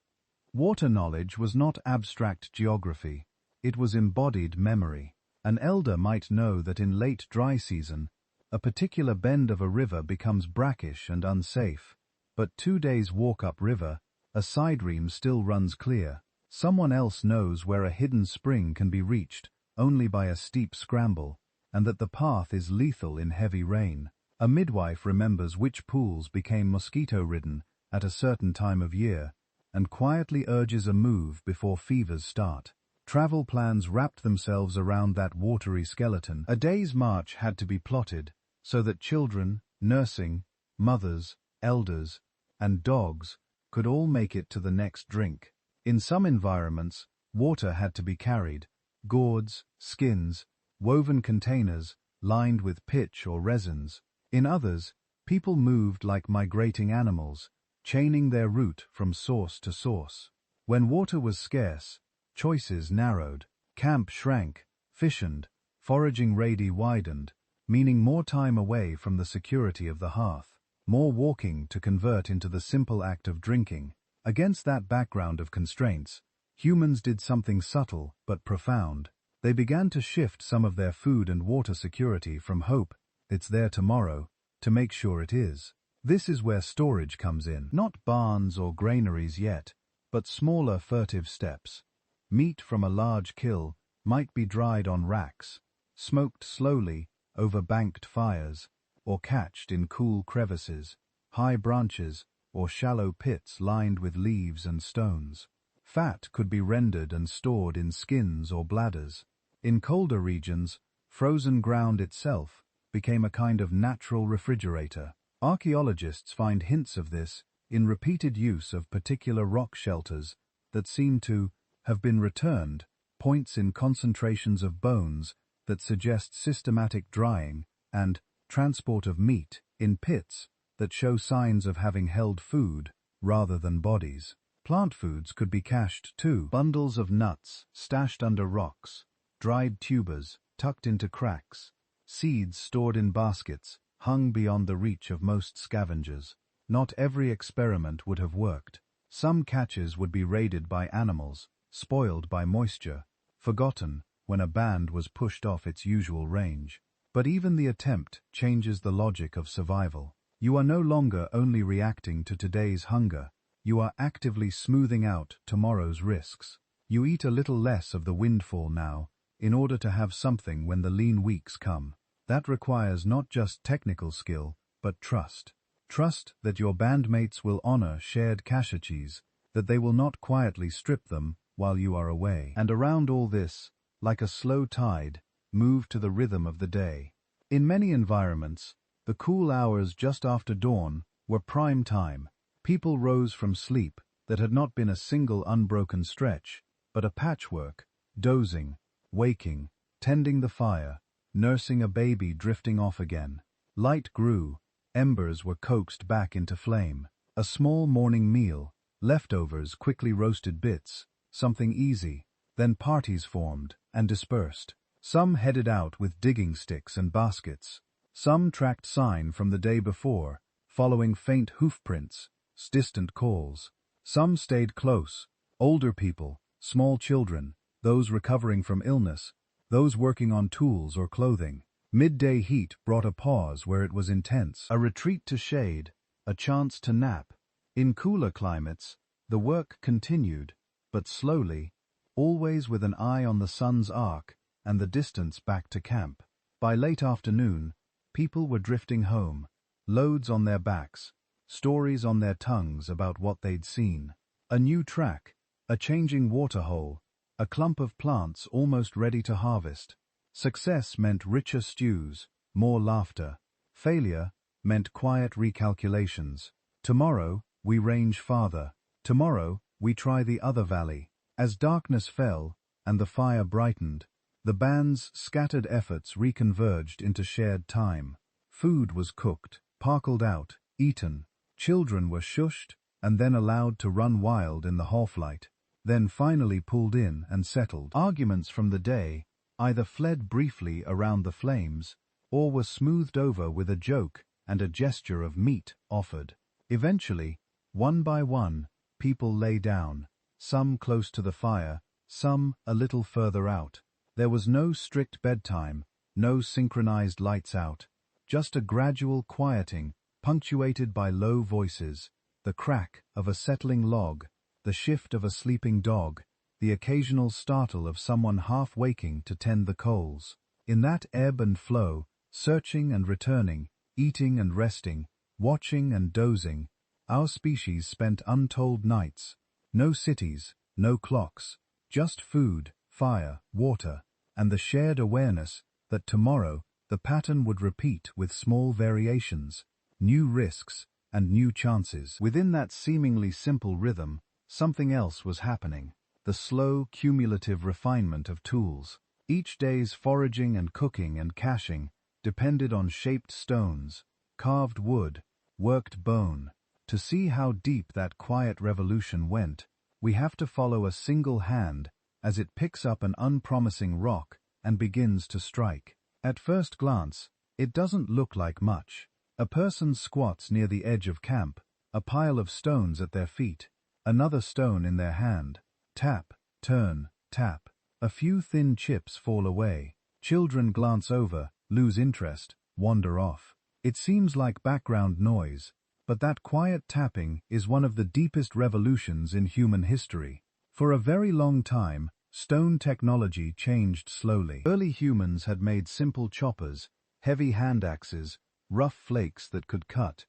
Water knowledge was not abstract geography, it was embodied memory. An elder might know that in late dry season, a particular bend of a river becomes brackish and unsafe, but 2 days walk upriver, a side ream still runs clear. Someone else knows where a hidden spring can be reached only by a steep scramble, and that the path is lethal in heavy rain. A midwife remembers which pools became mosquito-ridden at a certain time of year, and quietly urges a move before fevers start. Travel plans wrapped themselves around that watery skeleton. A day's march had to be plotted, so that children, nursing, mothers, elders, and dogs could all make it to the next drink. In some environments, water had to be carried, gourds, skins, woven containers lined with pitch or resins. In others, people moved like migrating animals, chaining their route from source to source. When water was scarce, choices narrowed, camp shrank, fissioned, foraging radii widened, meaning more time away from the security of the hearth, more walking to convert into the simple act of drinking. Against that background of constraints, humans did something subtle but profound. They began to shift some of their food and water security from hope, it's there tomorrow, to make sure it is. This is where storage comes in. Not barns or granaries yet, but smaller furtive steps. Meat from a large kill might be dried on racks, smoked slowly over banked fires, or cached in cool crevices, high branches, or shallow pits lined with leaves and stones. Fat could be rendered and stored in skins or bladders. In colder regions, frozen ground itself became a kind of natural refrigerator. Archaeologists find hints of this in repeated use of particular rock shelters that seem to have been returned, points in concentrations of bones that suggest systematic drying, and transport of meat in pits that show signs of having held food rather than bodies. Plant foods could be cached too. Bundles of nuts stashed under rocks, dried tubers tucked into cracks, seeds stored in baskets hung beyond the reach of most scavengers. Not every experiment would have worked. Some catches would be raided by animals, spoiled by moisture, forgotten when a band was pushed off its usual range. But even the attempt changes the logic of survival. You are no longer only reacting to today's hunger, you are actively smoothing out tomorrow's risks. You eat a little less of the windfall now, in order to have something when the lean weeks come. That requires not just technical skill, but trust. Trust that your bandmates will honor shared cacheches, that they will not quietly strip them while you are away. And around all this, like a slow tide, move to the rhythm of the day. In many environments, the cool hours just after dawn were prime time. People rose from sleep that had not been a single unbroken stretch, but a patchwork, dozing, waking, tending the fire, nursing a baby drifting off again. Light grew, embers were coaxed back into flame. A small morning meal, leftovers, quickly roasted bits, something easy. Then parties formed and dispersed. Some headed out with digging sticks and baskets. Some tracked sign from the day before, following faint hoofprints, distant calls. Some stayed close, older people, small children, those recovering from illness, those working on tools or clothing. Midday heat brought a pause where it was intense, a retreat to shade, a chance to nap. In cooler climates, the work continued, but slowly, always with an eye on the sun's arc and the distance back to camp. By late afternoon, people were drifting home, loads on their backs, stories on their tongues about what they'd seen. A new track, a changing waterhole, a clump of plants almost ready to harvest. Success meant richer stews, more laughter. Failure meant quiet recalculations. Tomorrow, we range farther. Tomorrow, we try the other valley. As darkness fell and the fire brightened, the band's scattered efforts reconverged into shared time. Food was cooked, parceled out, eaten. Children were shushed and then allowed to run wild in the half-light, then finally pulled in and settled. Arguments from the day either fled briefly around the flames or were smoothed over with a joke and a gesture of meat offered. Eventually, one by one, people lay down, some close to the fire, some a little further out. There was no strict bedtime, no synchronized lights out, just a gradual quieting, punctuated by low voices, the crack of a settling log, the shift of a sleeping dog, the occasional startle of someone half waking to tend the coals. In that ebb and flow, searching and returning, eating and resting, watching and dozing, our species spent untold nights. No cities, no clocks, just food, fire, water, and the shared awareness that tomorrow the pattern would repeat with small variations, new risks, and new chances. Within that seemingly simple rhythm, something else was happening. The slow, cumulative refinement of tools. Each day's foraging and cooking and caching depended on shaped stones, carved wood, worked bone. To see how deep that quiet revolution went, we have to follow a single hand as it picks up an unpromising rock and begins to strike. At first glance, it doesn't look like much. A person squats near the edge of camp, a pile of stones at their feet, another stone in their hand. Tap, turn, tap. A few thin chips fall away. Children glance over, lose interest, wander off. It seems like background noise, but that quiet tapping is one of the deepest revolutions in human history. For a very long time, stone technology changed slowly. Early humans had made simple choppers, heavy hand axes, rough flakes that could cut,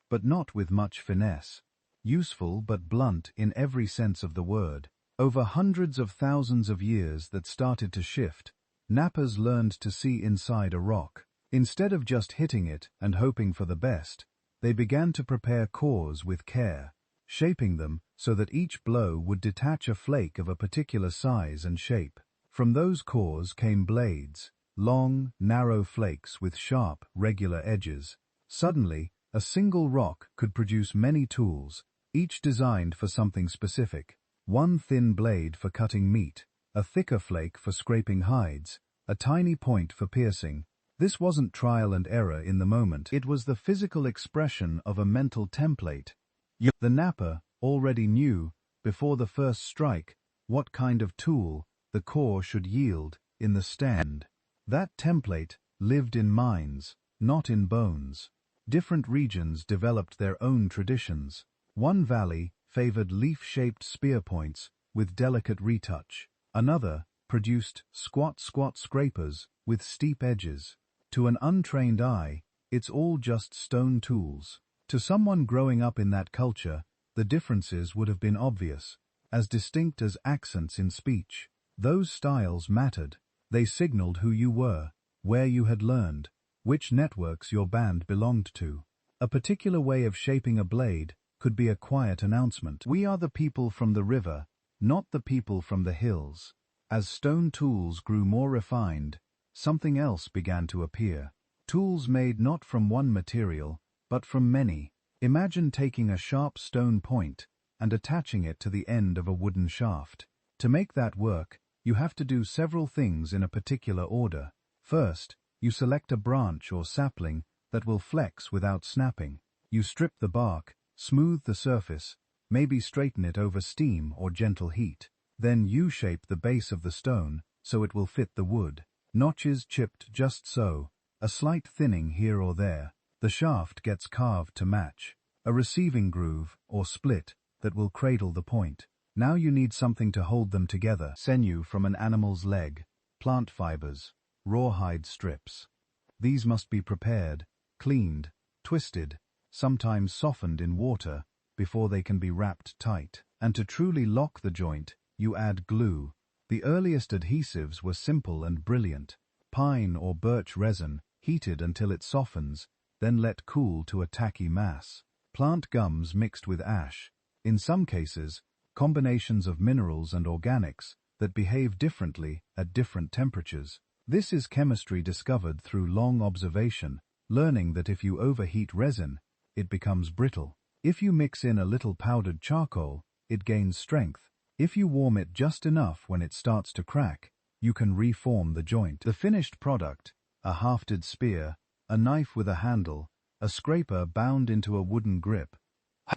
but not with much finesse. Useful but blunt in every sense of the word. Over hundreds of thousands of years that started to shift, knappers learned to see inside a rock. Instead of just hitting it and hoping for the best, they began to prepare cores with care, shaping them so that each blow would detach a flake of a particular size and shape. From those cores came blades, long, narrow flakes with sharp, regular edges. Suddenly, a single rock could produce many tools, each designed for something specific. One thin blade for cutting meat, a thicker flake for scraping hides, a tiny point for piercing. This wasn't trial and error in the moment. It was the physical expression of a mental template. The napper already knew, before the first strike, what kind of tool the core should yield in the stand. That template lived in minds, not in bones. Different regions developed their own traditions. One valley favored leaf-shaped spear points with delicate retouch. Another produced squat scrapers with steep edges. To an untrained eye, it's all just stone tools. To someone growing up in that culture, the differences would have been obvious, as distinct as accents in speech. Those styles mattered. They signaled who you were, where you had learned, which networks your band belonged to. A particular way of shaping a blade could be a quiet announcement. We are the people from the river, not the people from the hills. As stone tools grew more refined, something else began to appear. Tools made not from one material, but from many. Imagine taking a sharp stone point and attaching it to the end of a wooden shaft. To make that work, you have to do several things in a particular order. First, you select a branch or sapling that will flex without snapping. You strip the bark, smooth the surface, maybe straighten it over steam or gentle heat. Then U-shape the base of the stone so it will fit the wood. Notches chipped just so, a slight thinning here or there. The shaft gets carved to match. A receiving groove, or split, that will cradle the point. Now you need something to hold them together. Sinew from an animal's leg, plant fibers, rawhide strips. These must be prepared, cleaned, twisted, sometimes softened in water, before they can be wrapped tight. And to truly lock the joint, you add glue. The earliest adhesives were simple and brilliant. Pine or birch resin, heated until it softens, then let cool to a tacky mass. Plant gums mixed with ash. In some cases, combinations of minerals and organics that behave differently at different temperatures. This is chemistry discovered through long observation, learning that if you overheat resin, it becomes brittle. If you mix in a little powdered charcoal, it gains strength. If you warm it just enough when it starts to crack, you can reform the joint. The finished product, a hafted spear, a knife with a handle, a scraper bound into a wooden grip,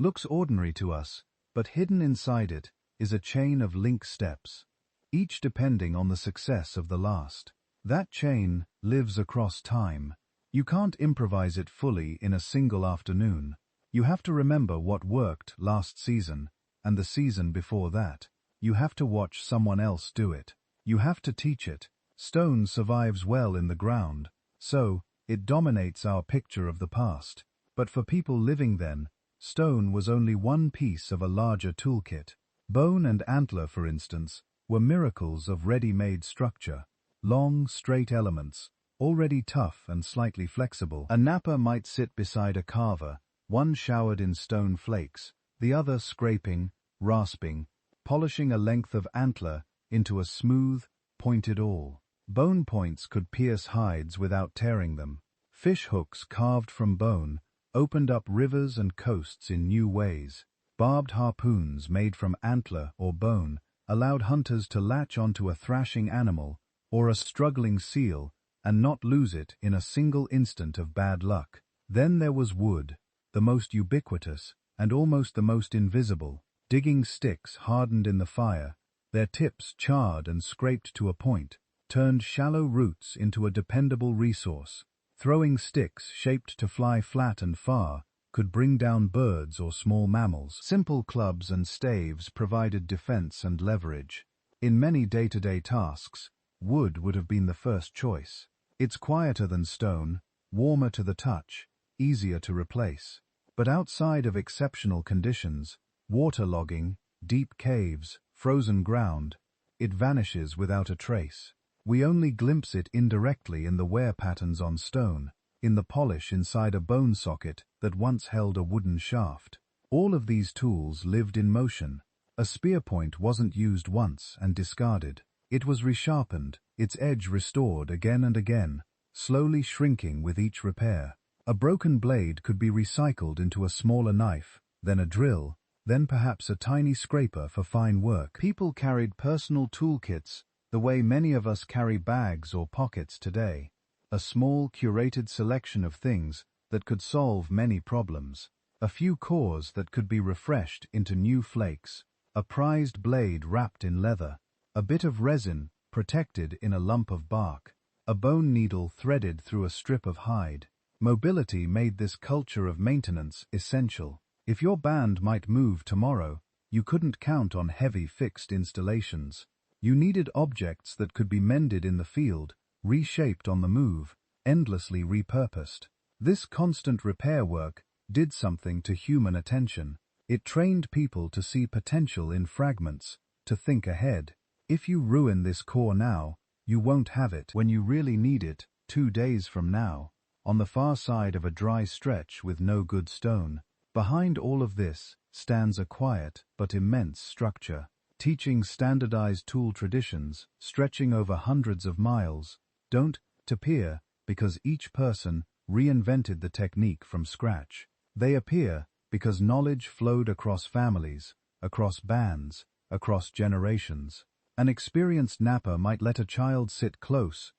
looks ordinary to us, but hidden inside it is a chain of link steps, each depending on the success of the last. That chain lives across time. You can't improvise it fully in a single afternoon. You have to remember what worked last season, and the season before that. You have to watch someone else do it. You have to teach it. Stone survives well in the ground, so it dominates our picture of the past. But for people living then, stone was only one piece of a larger toolkit. Bone and antler, for instance, were miracles of ready-made structure. Long, straight elements, already tough and slightly flexible. A napper might sit beside a carver, one showered in stone flakes, the other scraping, rasping, polishing a length of antler into a smooth, pointed awl. Bone points could pierce hides without tearing them. Fish hooks carved from bone opened up rivers and coasts in new ways. Barbed harpoons made from antler or bone allowed hunters to latch onto a thrashing animal or a struggling seal and not lose it in a single instant of bad luck. Then there was wood, the most ubiquitous and almost the most invisible. Digging sticks hardened in the fire, their tips charred and scraped to a point, turned shallow roots into a dependable resource. Throwing sticks shaped to fly flat and far could bring down birds or small mammals. Simple clubs and staves provided defense and leverage. In many day-to-day tasks, wood would have been the first choice. It's quieter than stone, warmer to the touch, easier to replace. But outside of exceptional conditions, waterlogging, deep caves, frozen ground, it vanishes without a trace. We only glimpse it indirectly in the wear patterns on stone, in the polish inside a bone socket that once held a wooden shaft. All of these tools lived in motion. A spear point wasn't used once and discarded. It was resharpened, its edge restored again and again, slowly shrinking with each repair. A broken blade could be recycled into a smaller knife, then a drill, then perhaps a tiny scraper for fine work. People carried personal toolkits the way many of us carry bags or pockets today. A small, curated selection of things that could solve many problems. A few cores that could be refreshed into new flakes. A prized blade wrapped in leather. A bit of resin protected in a lump of bark. A bone needle threaded through a strip of hide. Mobility made this culture of maintenance essential. If your band might move tomorrow, you couldn't count on heavy fixed installations. You needed objects that could be mended in the field, reshaped on the move, endlessly repurposed. This constant repair work did something to human attention. It trained people to see potential in fragments, to think ahead. If you ruin this core now, you won't have it when you really need it 2 days from now, on the far side of a dry stretch with no good stone. Behind all of this stands a quiet but immense structure, teaching standardized tool traditions, stretching over hundreds of miles, don't appear because each person reinvented the technique from scratch. They appear because knowledge flowed across families, across bands, across generations. An experienced napper might let a child sit close,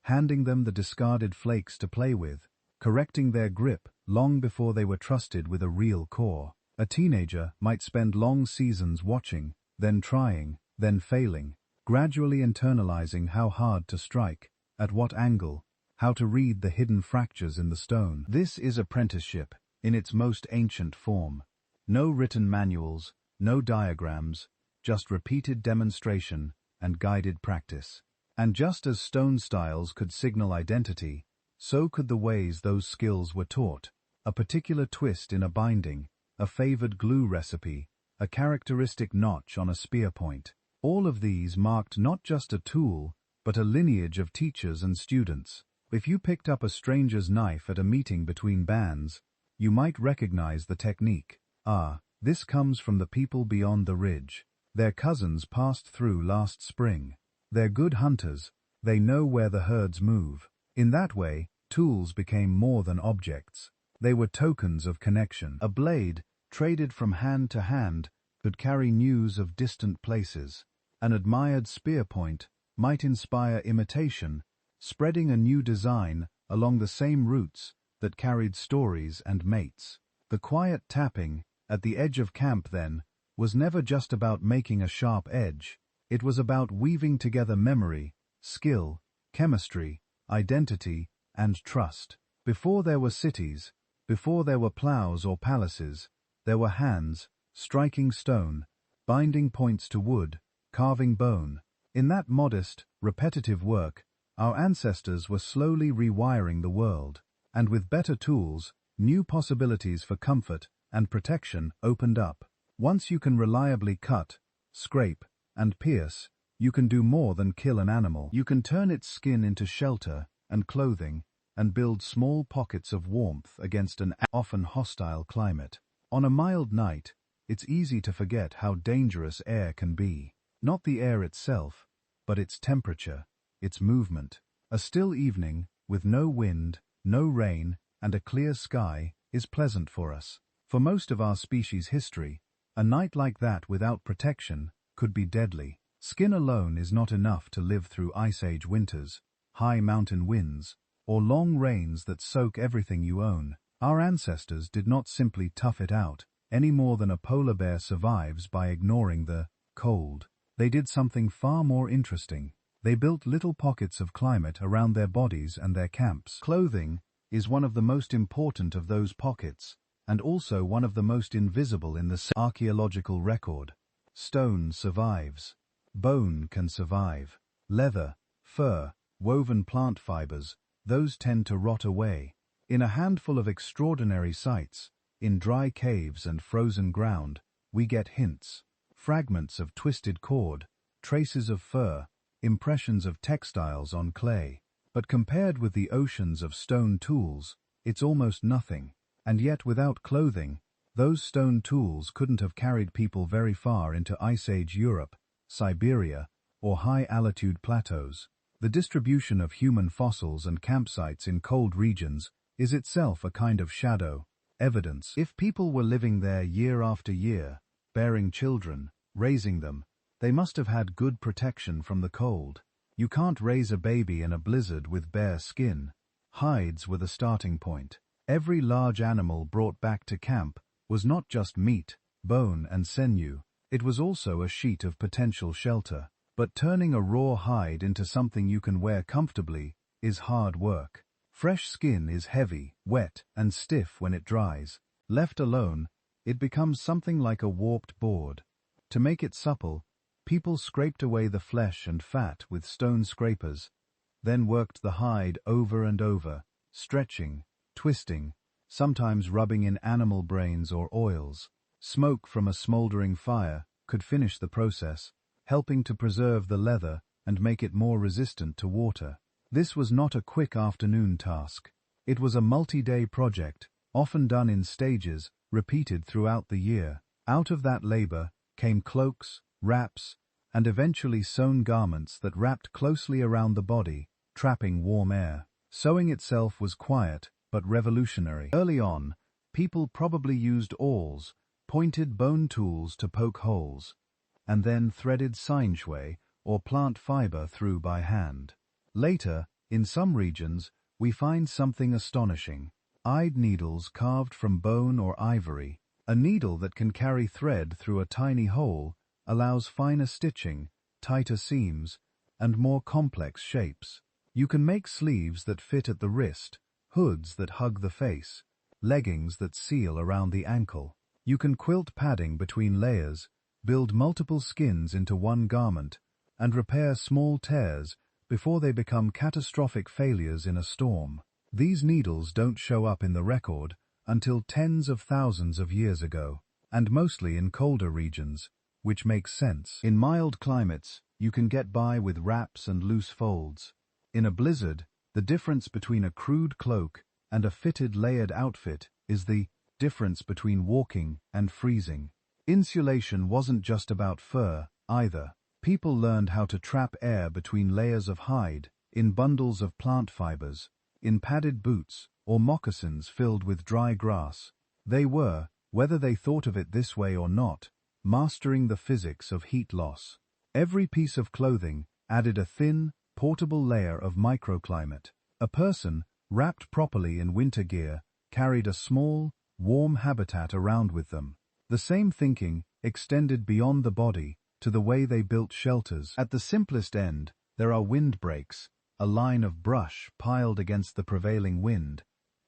handing them the discarded flakes to play with, correcting their grip long before they were trusted with a real core. A teenager might spend long seasons watching, then trying, then failing, gradually internalizing how hard to strike, at what angle, how to read the hidden fractures in the stone. This is apprenticeship in its most ancient form. No written manuals, no diagrams, just repeated demonstration and guided practice. And just as stone styles could signal identity, so could the ways those skills were taught. A particular twist in a binding, a favored glue recipe, a characteristic notch on a spear point. All of these marked not just a tool, but a lineage of teachers and students. If you picked up a stranger's knife at a meeting between bands, you might recognize the technique. Ah, this comes from the people beyond the ridge. Their cousins passed through last spring. They're good hunters. They know where the herds move. In that way, Tools became more than objects. They were tokens of connection. A blade, traded from hand to hand, could carry news of distant places. An admired spear point might inspire imitation, spreading a new design along the same routes that carried stories and mates. The quiet tapping at the edge of camp, then, was never just about making a sharp edge. It was about weaving together memory, skill, chemistry, identity, and trust. Before there were cities, before there were plows or palaces, there were hands, striking stone, binding points to wood, carving bone. In that modest, repetitive work, our ancestors were slowly rewiring the world, and with better tools, new possibilities for comfort and protection opened up. Once you can reliably cut, scrape, and pierce, you can do more than kill an animal. You can turn its skin into shelter and clothing, and build small pockets of warmth against an often hostile climate. On a mild night, it's easy to forget how dangerous air can be. Not the air itself, but its temperature, its movement. A still evening, with no wind, no rain, and a clear sky, is pleasant for us. For most of our species' history, a night like that without protection could be deadly. Skin alone is not enough to live through Ice Age winters, high mountain winds, or long rains that soak everything you own. Our ancestors did not simply tough it out, any more than a polar bear survives by ignoring the cold. They did something far more interesting. They built little pockets of climate around their bodies and their camps. Clothing is one of the most important of those pockets, and also one of the most invisible in the archaeological record. Stone survives. Bone can survive. Leather, fur, woven plant fibers, those tend to rot away. In a handful of extraordinary sites, in dry caves and frozen ground, we get hints. Fragments of twisted cord, traces of fur, impressions of textiles on clay. But compared with the oceans of stone tools, it's almost nothing. And yet without clothing, those stone tools couldn't have carried people very far into Ice Age Europe, Siberia, or high-altitude plateaus. The distribution of human fossils and campsites in cold regions is itself a kind of shadow, evidence. If people were living there year after year, bearing children, raising them, they must have had good protection from the cold. You can't raise a baby in a blizzard with bare skin. Hides were the starting point. Every large animal brought back to camp was not just meat, bone, and sinew. It was also a sheet of potential shelter. But turning a raw hide into something you can wear comfortably is hard work. Fresh skin is heavy, wet, and stiff when it dries. Left alone, it becomes something like a warped board. To make it supple, people scraped away the flesh and fat with stone scrapers, then worked the hide over and over, stretching, twisting, sometimes rubbing in animal brains or oils. Smoke from a smoldering fire could finish the process, helping to preserve the leather and make it more resistant to water. This was not a quick afternoon task. It was a multi-day project, often done in stages, repeated throughout the year. Out of that labor came cloaks, wraps, and eventually sewn garments that wrapped closely around the body, trapping warm air. Sewing itself was quiet, but revolutionary. Early on, people probably used awls, pointed bone tools to poke holes, and then threaded sineschwe or plant fiber through by hand. Later, in some regions, we find something astonishing. Eyed needles carved from bone or ivory. A needle that can carry thread through a tiny hole allows finer stitching, tighter seams, and more complex shapes. You can make sleeves that fit at the wrist, hoods that hug the face, leggings that seal around the ankle. You can quilt padding between layers, build multiple skins into one garment, and repair small tears before they become catastrophic failures in a storm. These needles don't show up in the record until tens of thousands of years ago, and mostly in colder regions, which makes sense. In mild climates, you can get by with wraps and loose folds. In a blizzard, the difference between a crude cloak and a fitted layered outfit is the difference between walking and freezing. Insulation wasn't just about fur, either. People learned how to trap air between layers of hide, in bundles of plant fibers, in padded boots, or moccasins filled with dry grass. They were, whether they thought of it this way or not, mastering the physics of heat loss. Every piece of clothing added a thin, portable layer of microclimate. A person, wrapped properly in winter gear, carried a small, warm habitat around with them. The same thinking extended beyond the body to the way they built shelters. At the simplest end, there are windbreaks, a line of brush piled against the prevailing wind,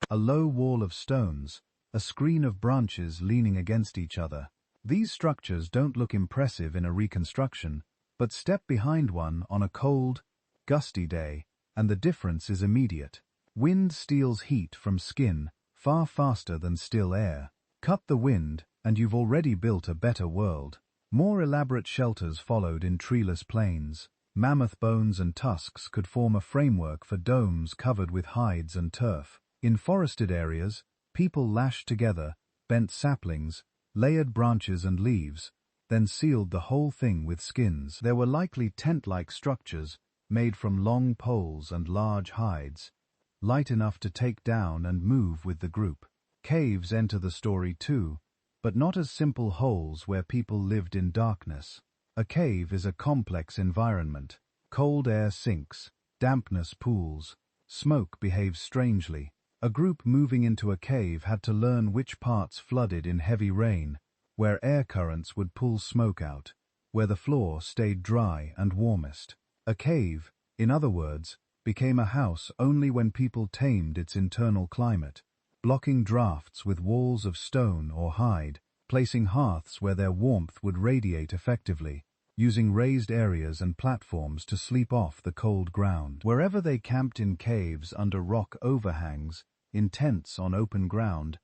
a low wall of stones, a screen of branches leaning against each other. These structures don't look impressive in a reconstruction, but step behind one on a cold, gusty day, and the difference is immediate. Wind steals heat from skin far faster than still air. Cut the wind, and you've already built a better world. More elaborate shelters followed in treeless plains. Mammoth bones and tusks could form a framework for domes covered with hides and turf. In forested areas, people lashed together, bent saplings, layered branches and leaves, then sealed the whole thing with skins. There were likely tent-like structures, made from long poles and large hides, light enough to take down and move with the group. Caves enter the story too, but not as simple holes where people lived in darkness. A cave is a complex environment. Cold air sinks, dampness pools, smoke behaves strangely. A group moving into a cave had to learn which parts flooded in heavy rain, where air currents would pull smoke out, where the floor stayed dry and warmest. A cave, in other words, became a house only when people tamed its internal climate, blocking drafts with walls of stone or hide, placing hearths where their warmth would radiate effectively, using raised areas and platforms to sleep off the cold ground. Wherever they camped in caves under rock overhangs, in tents on open ground,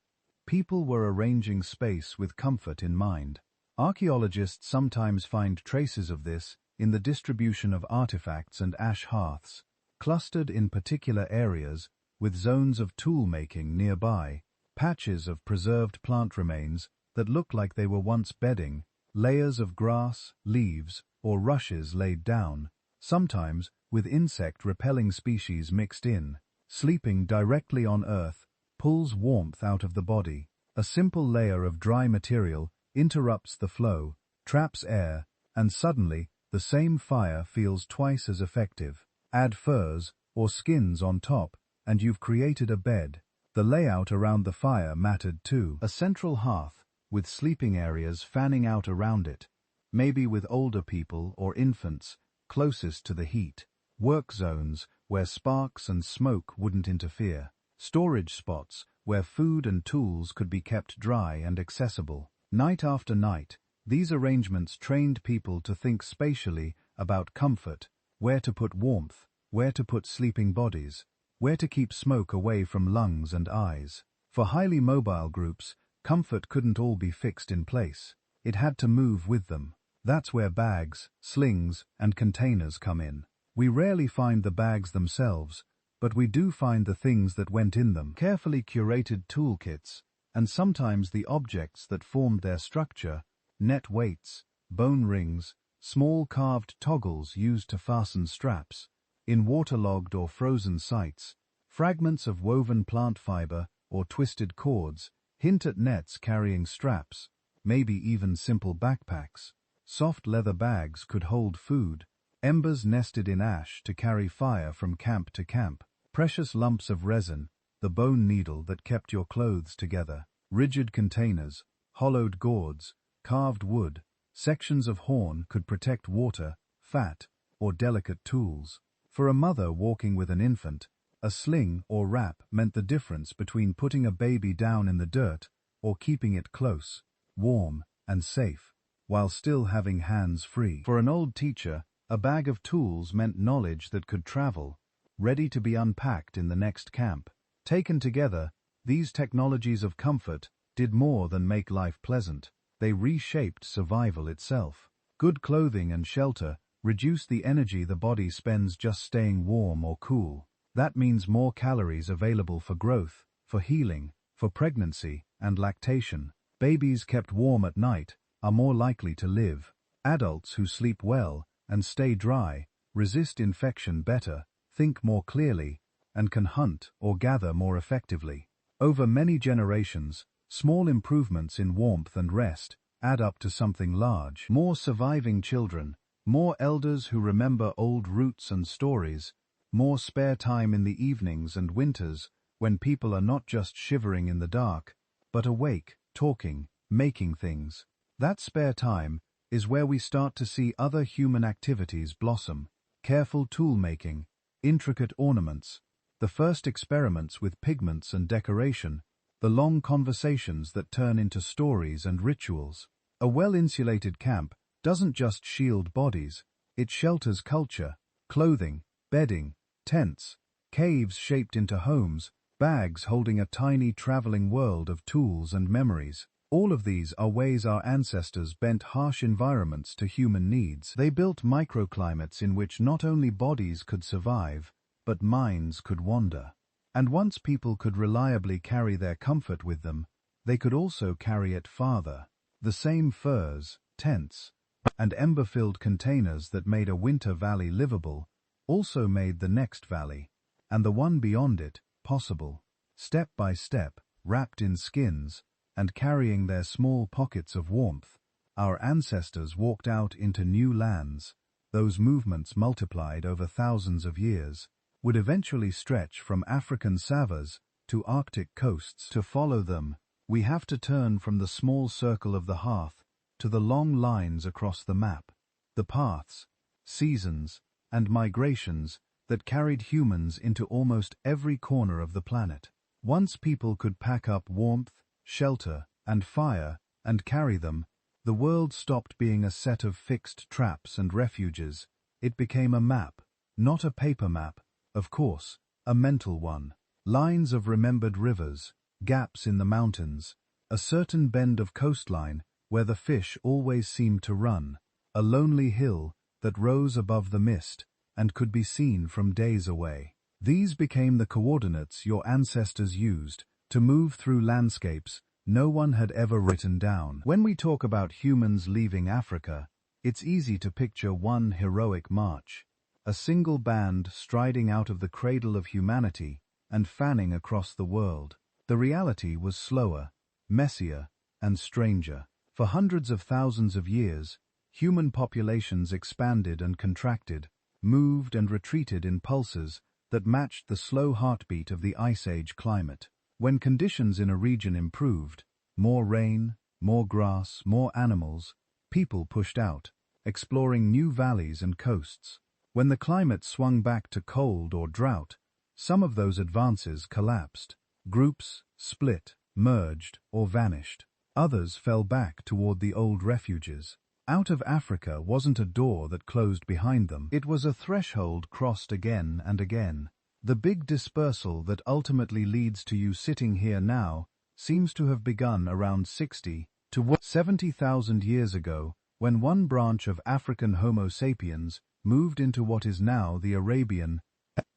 people were arranging space with comfort in mind. Archaeologists sometimes find traces of this in the distribution of artifacts and ash hearths, clustered in particular areas with zones of tool-making nearby, patches of preserved plant remains that look like they were once bedding, layers of grass, leaves, or rushes laid down, sometimes with insect-repelling species mixed in. Sleeping directly on earth pulls warmth out of the body. A simple layer of dry material interrupts the flow, traps air, and suddenly the same fire feels twice as effective. Add furs or skins on top, and you've created a bed. The layout around the fire mattered too. A central hearth, with sleeping areas fanning out around it, maybe with older people or infants closest to the heat. Work zones where sparks and smoke wouldn't interfere. Storage spots where food and tools could be kept dry and accessible. Night after night, these arrangements trained people to think spatially about comfort, where to put warmth, where to put sleeping bodies, where to keep smoke away from lungs and eyes. For highly mobile groups, comfort couldn't all be fixed in place. It had to move with them. That's where bags, slings, and containers come in. We rarely find the bags themselves, but we do find the things that went in them. Carefully curated toolkits, and sometimes the objects that formed their structure, net weights, bone rings, small carved toggles used to fasten straps. In waterlogged or frozen sites, fragments of woven plant fiber or twisted cords hint at nets carrying straps, maybe even simple backpacks. Soft leather bags could hold food, embers nested in ash to carry fire from camp to camp, precious lumps of resin, the bone needle that kept your clothes together, rigid containers, hollowed gourds, carved wood, sections of horn could protect water, fat, or delicate tools. For a mother walking with an infant, a sling or wrap meant the difference between putting a baby down in the dirt or keeping it close, warm, and safe, while still having hands free. For an old teacher, a bag of tools meant knowledge that could travel, ready to be unpacked in the next camp. Taken together, these technologies of comfort did more than make life pleasant. They reshaped survival itself. Good clothing and shelter reduce the energy the body spends just staying warm or cool. That means more calories available for growth, for healing, for pregnancy, and lactation. Babies kept warm at night are more likely to live. Adults who sleep well and stay dry resist infection better, think more clearly, and can hunt or gather more effectively. Over many generations, small improvements in warmth and rest add up to something large. More surviving children, more elders who remember old roots and stories, more spare time in the evenings and winters when people are not just shivering in the dark, but awake, talking, making things. That spare time is where we start to see other human activities blossom. Careful tool-making, intricate ornaments, the first experiments with pigments and decoration, the long conversations that turn into stories and rituals. A well-insulated camp doesn't just shield bodies, it shelters culture, clothing, bedding, tents, caves shaped into homes, bags holding a tiny traveling world of tools and memories. All of these are ways our ancestors bent harsh environments to human needs. They built microclimates in which not only bodies could survive, but minds could wander. And once people could reliably carry their comfort with them, they could also carry it farther. The same furs, tents, and ember-filled containers that made a winter valley livable also made the next valley, and the one beyond it, possible. Step by step, wrapped in skins, and carrying their small pockets of warmth, our ancestors walked out into new lands. Those movements multiplied over thousands of years, would eventually stretch from African savas to Arctic coasts. To follow them, we have to turn from the small circle of the hearth to the long lines across the map, the paths, seasons, and migrations that carried humans into almost every corner of the planet. Once people could pack up warmth, shelter, and fire, and carry them, the world stopped being a set of fixed traps and refuges. It became a map, not a paper map, of course, a mental one. Lines of remembered rivers, gaps in the mountains, a certain bend of coastline where the fish always seemed to run, a lonely hill that rose above the mist and could be seen from days away. These became the coordinates your ancestors used to move through landscapes no one had ever written down. When we talk about humans leaving Africa, it's easy to picture one heroic march, a single band striding out of the cradle of humanity and fanning across the world. The reality was slower, messier, and stranger. For hundreds of thousands of years, human populations expanded and contracted, moved and retreated in pulses that matched the slow heartbeat of the Ice Age climate. When conditions in a region improved, more rain, more grass, more animals, people pushed out, exploring new valleys and coasts. When the climate swung back to cold or drought, some of those advances collapsed. Groups split, merged, or vanished. Others fell back toward the old refuges. Out of Africa wasn't a door that closed behind them. It was a threshold crossed again and again. The big dispersal that ultimately leads to you sitting here now seems to have begun around 60 to 70,000 years ago, when one branch of African Homo sapiens moved into what is now the Arabian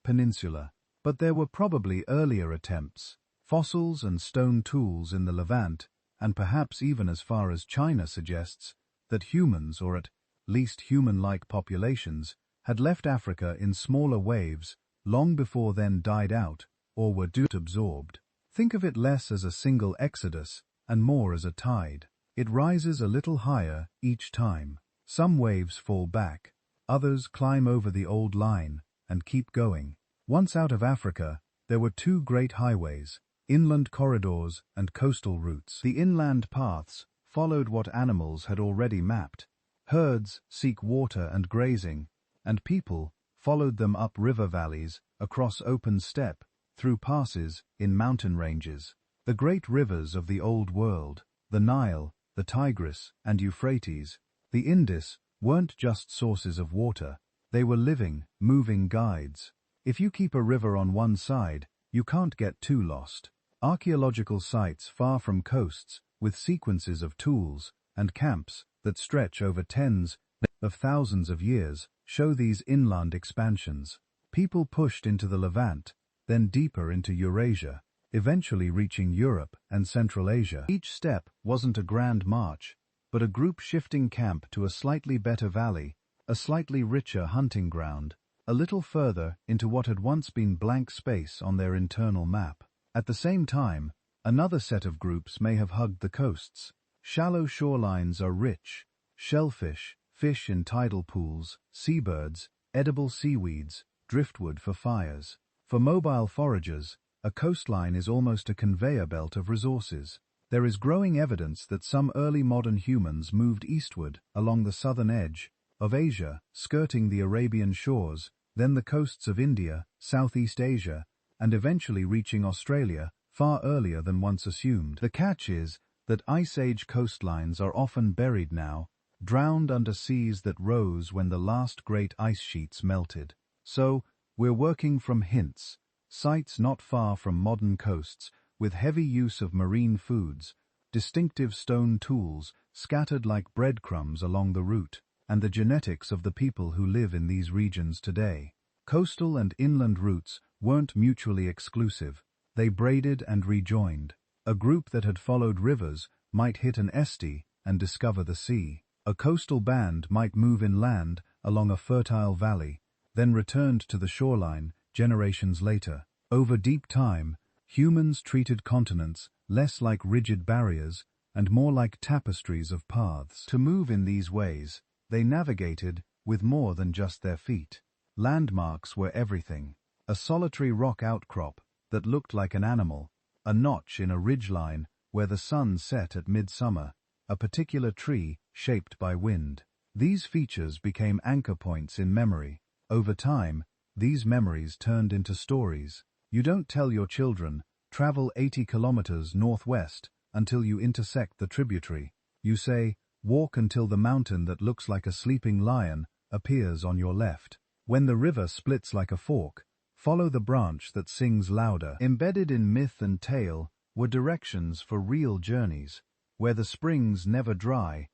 Peninsula. But there were probably earlier attempts, fossils and stone tools in the Levant, and perhaps even as far as China suggests, that humans, or at least human-like populations, had left Africa in smaller waves long before then died out or were absorbed. Think of it less as a single exodus and more as a tide. It rises a little higher each time. Some waves fall back, others climb over the old line and keep going. Once out of Africa, there were two great highways, inland corridors and coastal routes. The inland paths followed what animals had already mapped. Herds seek water and grazing, and people followed them up river valleys, across open steppe, through passes in mountain ranges. The great rivers of the Old World, the Nile, the Tigris, and Euphrates, the Indus, weren't just sources of water. They were living, moving guides. If you keep a river on one side, you can't get too lost. Archaeological sites far from coasts, with sequences of tools and camps that stretch over tens of thousands of years, show these inland expansions. People pushed into the Levant, then deeper into Eurasia, eventually reaching Europe and Central Asia. Each step wasn't a grand march, but a group shifting camp to a slightly better valley, a slightly richer hunting ground, a little further into what had once been blank space on their internal map. At the same time, another set of groups may have hugged the coasts. Shallow shorelines are rich: shellfish, fish in tidal pools, seabirds, edible seaweeds, driftwood for fires. For mobile foragers, a coastline is almost a conveyor belt of resources. There is growing evidence that some early modern humans moved eastward along the southern edge of Asia, skirting the Arabian shores, then the coasts of India, Southeast Asia, and eventually reaching Australia far earlier than once assumed. The catch is that Ice Age coastlines are often buried now, drowned under seas that rose when the last great ice sheets melted. So, we're working from hints, sites not far from modern coasts, with heavy use of marine foods, distinctive stone tools scattered like breadcrumbs along the route, and the genetics of the people who live in these regions today. Coastal and inland routes weren't mutually exclusive. They braided and rejoined. A group that had followed rivers might hit an estuary and discover the sea. A coastal band might move inland along a fertile valley, then returned to the shoreline generations later. Over deep time, humans treated continents less like rigid barriers and more like tapestries of paths. To move in these ways, they navigated with more than just their feet. Landmarks were everything: a solitary rock outcrop that looked like an animal, a notch in a ridgeline where the sun set at midsummer, a particular tree shaped by wind. These features became anchor points in memory. Over time, these memories turned into stories. You don't tell your children, travel 80 kilometers northwest until you intersect the tributary. You say, walk until the mountain that looks like a sleeping lion appears on your left. When the river splits like a fork, follow the branch that sings louder. Embedded in myth and tale were directions for real journeys, where the springs never dry,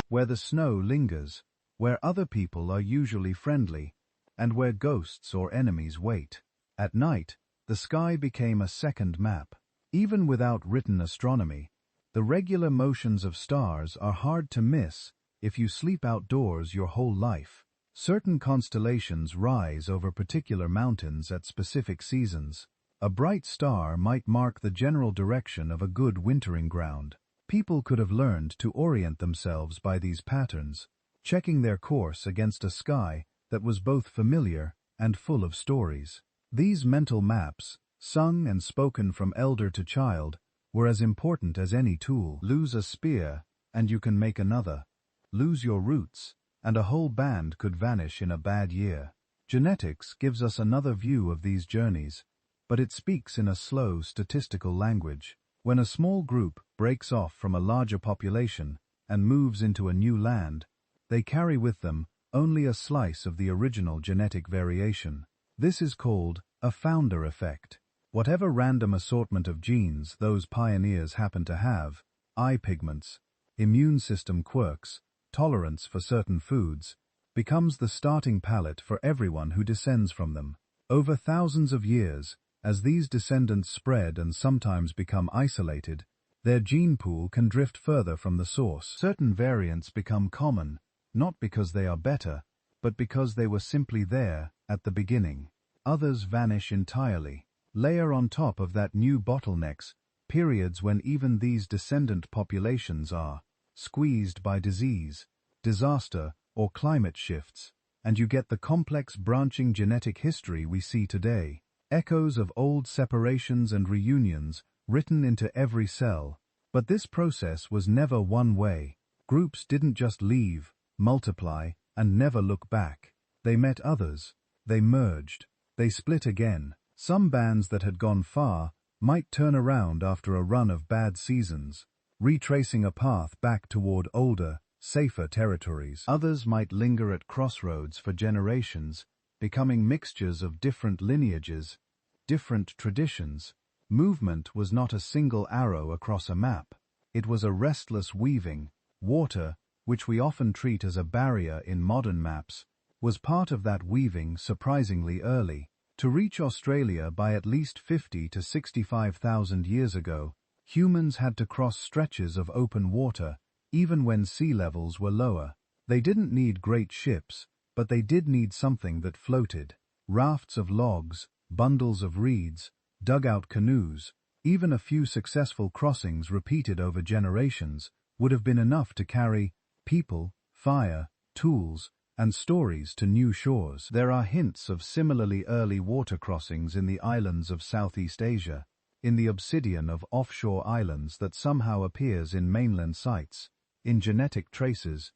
where the snow lingers, where other people are usually friendly, and where ghosts or enemies wait. At night, the sky became a second map. Even without written astronomy, the regular motions of stars are hard to miss if you sleep outdoors your whole life. Certain constellations rise over particular mountains at specific seasons. A bright star might mark the general direction of a good wintering ground. People could have learned to orient themselves by these patterns, checking their course against a sky that was both familiar and full of stories. These mental maps, sung and spoken from elder to child, were as important as any tool. Lose a spear, and you can make another. Lose your roots, and a whole band could vanish in a bad year. Genetics gives us another view of these journeys, but it speaks in a slow, statistical language. When a small group breaks off from a larger population and moves into a new land, they carry with them only a slice of the original genetic variation. This is called a founder effect. Whatever random assortment of genes those pioneers happen to have, eye pigments, immune system quirks, tolerance for certain foods, becomes the starting palette for everyone who descends from them. Over thousands of years, as these descendants spread and sometimes become isolated, their gene pool can drift further from the source. Certain variants become common, not because they are better, but because they were simply there at the beginning. Others vanish entirely. Layer on top of that new bottlenecks, periods when even these descendant populations are squeezed by disease, disaster, or climate shifts, and you get the complex branching genetic history we see today. Echoes of old separations and reunions written into every cell. But this process was never one way. Groups didn't just leave, multiply, and never look back. They met others. They merged. They split again. Some bands that had gone far might turn around after a run of bad seasons, retracing a path back toward older, safer territories. Others might linger at crossroads for generations, becoming mixtures of different lineages, different traditions. Movement was not a single arrow across a map. It was a restless weaving. Water, which we often treat as a barrier in modern maps, was part of that weaving surprisingly early. To reach Australia by at least 50 to 65,000 years ago, humans had to cross stretches of open water, even when sea levels were lower. They didn't need great ships, but they did need something that floated. Rafts of logs, bundles of reeds, dugout canoes, even a few successful crossings repeated over generations would have been enough to carry people, fire, tools, and stories to new shores. There are hints of similarly early water crossings in the islands of Southeast Asia, in the obsidian of offshore islands that somehow appears in mainland sites, in genetic traces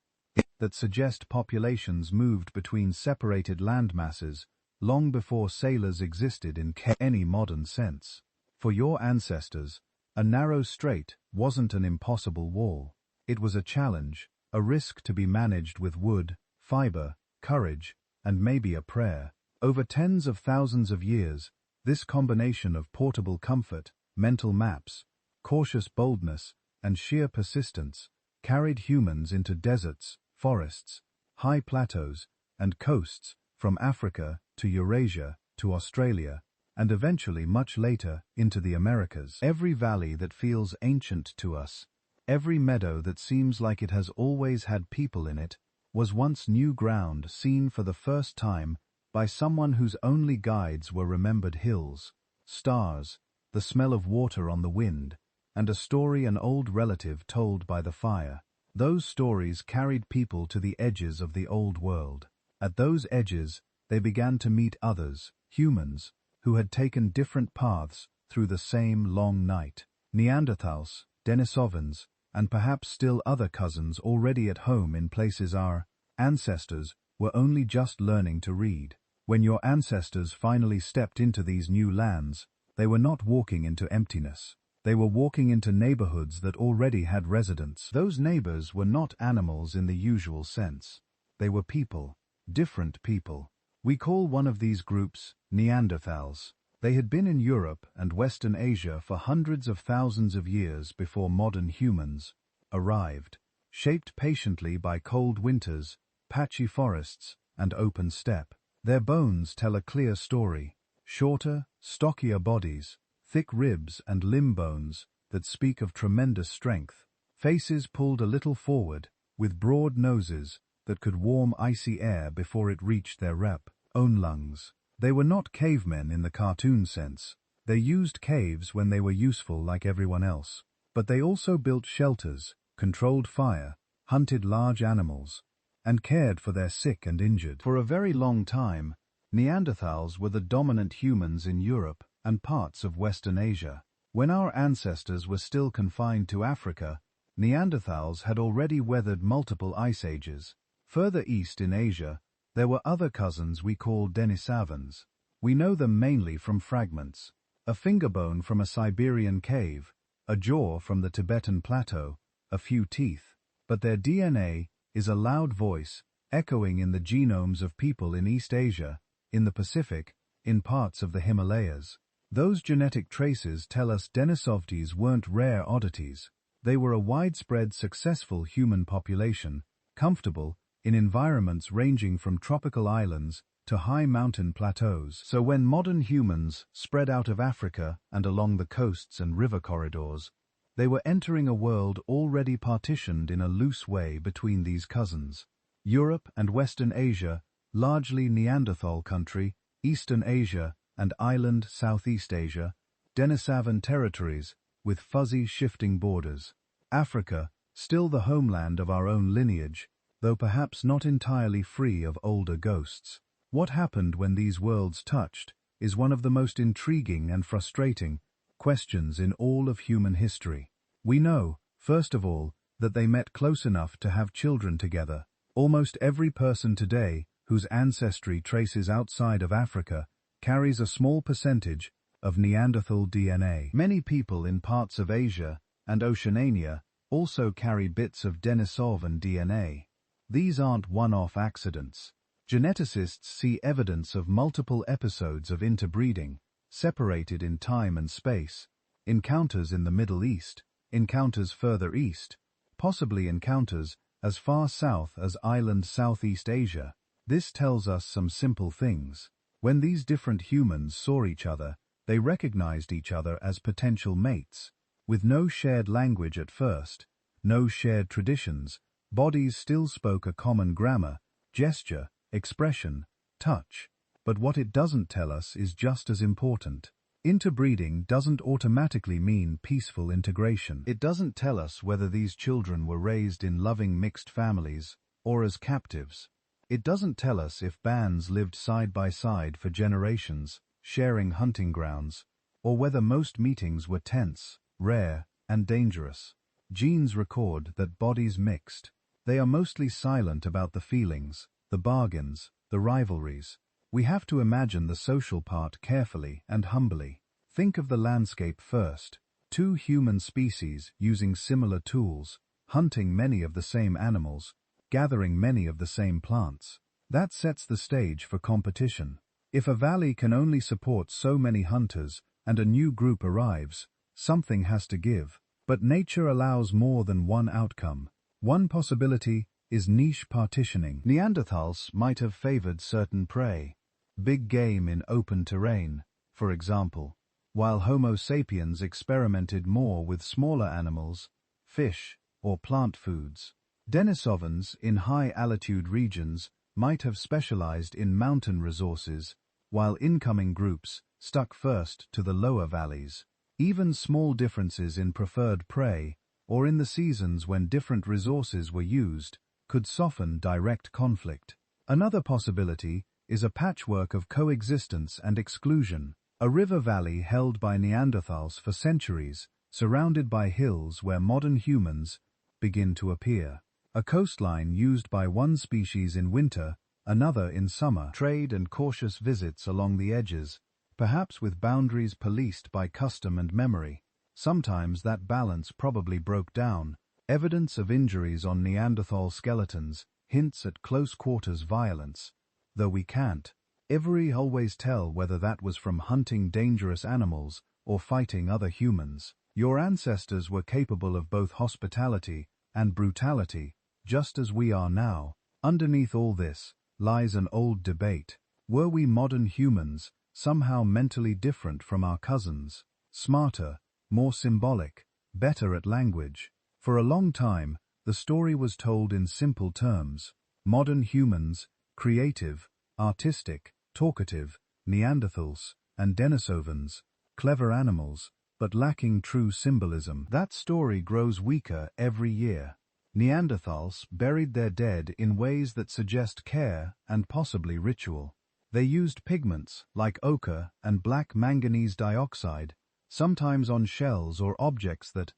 that suggest populations moved between separated landmasses long before sailors existed in any modern sense. For your ancestors, a narrow strait wasn't an impossible wall. It was a challenge, a risk to be managed with wood, fiber, courage, and maybe a prayer. Over tens of thousands of years, this combination of portable comfort, mental maps, cautious boldness, and sheer persistence carried humans into deserts, forests, high plateaus, and coasts, from Africa to Eurasia to Australia, and eventually much later into the Americas. Every valley that feels ancient to us, every meadow that seems like it has always had people in it, was once new ground seen for the first time by someone whose only guides were remembered hills, stars, the smell of water on the wind, and a story an old relative told by the fire. Those stories carried people to the edges of the old world. At those edges, they began to meet others, humans, who had taken different paths through the same long night. Neanderthals, Denisovans, and perhaps still other cousins already at home in places our ancestors were only just learning to read. When your ancestors finally stepped into these new lands, they were not walking into emptiness. They were walking into neighborhoods that already had residents. Those neighbors were not animals in the usual sense. They were people, different people. We call one of these groups Neanderthals. They had been in Europe and Western Asia for hundreds of thousands of years before modern humans arrived, shaped patiently by cold winters, patchy forests, and open steppe. Their bones tell a clear story: shorter, stockier bodies, thick ribs and limb bones that speak of tremendous strength, faces pulled a little forward, with broad noses that could warm icy air before it reached their own lungs. They were not cavemen in the cartoon sense. They used caves when they were useful like everyone else. But they also built shelters, controlled fire, hunted large animals, and cared for their sick and injured. For a very long time, Neanderthals were the dominant humans in Europe and parts of Western Asia. When our ancestors were still confined to Africa, Neanderthals had already weathered multiple ice ages. Further east in Asia, there were other cousins we called Denisovans. We know them mainly from fragments: a fingerbone from a Siberian cave, a jaw from the Tibetan plateau, a few teeth. But their DNA is a loud voice, echoing in the genomes of people in East Asia, in the Pacific, in parts of the Himalayas. Those genetic traces tell us Denisovans weren't rare oddities. They were a widespread, successful human population, comfortable in environments ranging from tropical islands to high mountain plateaus. So when modern humans spread out of Africa and along the coasts and river corridors, they were entering a world already partitioned in a loose way between these cousins. Europe and Western Asia, largely Neanderthal country, Eastern Asia and island Southeast Asia, Denisovan territories with fuzzy shifting borders. Africa, still the homeland of our own lineage, though perhaps not entirely free of older ghosts. What happened when these worlds touched is one of the most intriguing and frustrating questions in all of human history. We know, first of all, that they met close enough to have children together. Almost every person today whose ancestry traces outside of Africa carries a small percentage of Neanderthal DNA. Many people in parts of Asia and Oceania also carry bits of Denisovan DNA. These aren't one-off accidents. Geneticists see evidence of multiple episodes of interbreeding, separated in time and space, encounters in the Middle East, encounters further east, possibly encounters as far south as island Southeast Asia. This tells us some simple things. When these different humans saw each other, they recognized each other as potential mates. With no shared language at first, no shared traditions, bodies still spoke a common grammar, gesture, expression, touch. But what it doesn't tell us is just as important. Interbreeding doesn't automatically mean peaceful integration. It doesn't tell us whether these children were raised in loving mixed families or as captives. It doesn't tell us if bands lived side by side for generations, sharing hunting grounds, or whether most meetings were tense, rare, and dangerous. Genes record that bodies mixed. They are mostly silent about the feelings, the bargains, the rivalries. We have to imagine the social part carefully and humbly. Think of the landscape first. Two human species using similar tools, hunting many of the same animals, gathering many of the same plants. That sets the stage for competition. If a valley can only support so many hunters and a new group arrives, something has to give. But nature allows more than one outcome. One possibility is niche partitioning. Neanderthals might have favored certain prey, big game in open terrain, for example, while Homo sapiens experimented more with smaller animals, fish, or plant foods. Denisovans in high-altitude regions might have specialized in mountain resources, while incoming groups stuck first to the lower valleys. Even small differences in preferred prey, or in the seasons when different resources were used, could soften direct conflict. Another possibility is a patchwork of coexistence and exclusion, a river valley held by Neanderthals for centuries, surrounded by hills where modern humans begin to appear. A coastline used by one species in winter, another in summer. Trade and cautious visits along the edges, perhaps with boundaries policed by custom and memory. Sometimes that balance probably broke down. Evidence of injuries on Neanderthal skeletons hints at close-quarters violence, though we can't always tell whether that was from hunting dangerous animals or fighting other humans. Your ancestors were capable of both hospitality and brutality, just as we are now. Underneath all this lies an old debate. Were we modern humans somehow mentally different from our cousins, smarter, more symbolic, better at language? For a long time, the story was told in simple terms. Modern humans, creative, artistic, talkative, Neanderthals, and Denisovans, clever animals, but lacking true symbolism. That story grows weaker every year. Neanderthals buried their dead in ways that suggest care and possibly ritual. They used pigments like ochre and black manganese dioxide, sometimes on shells or objects that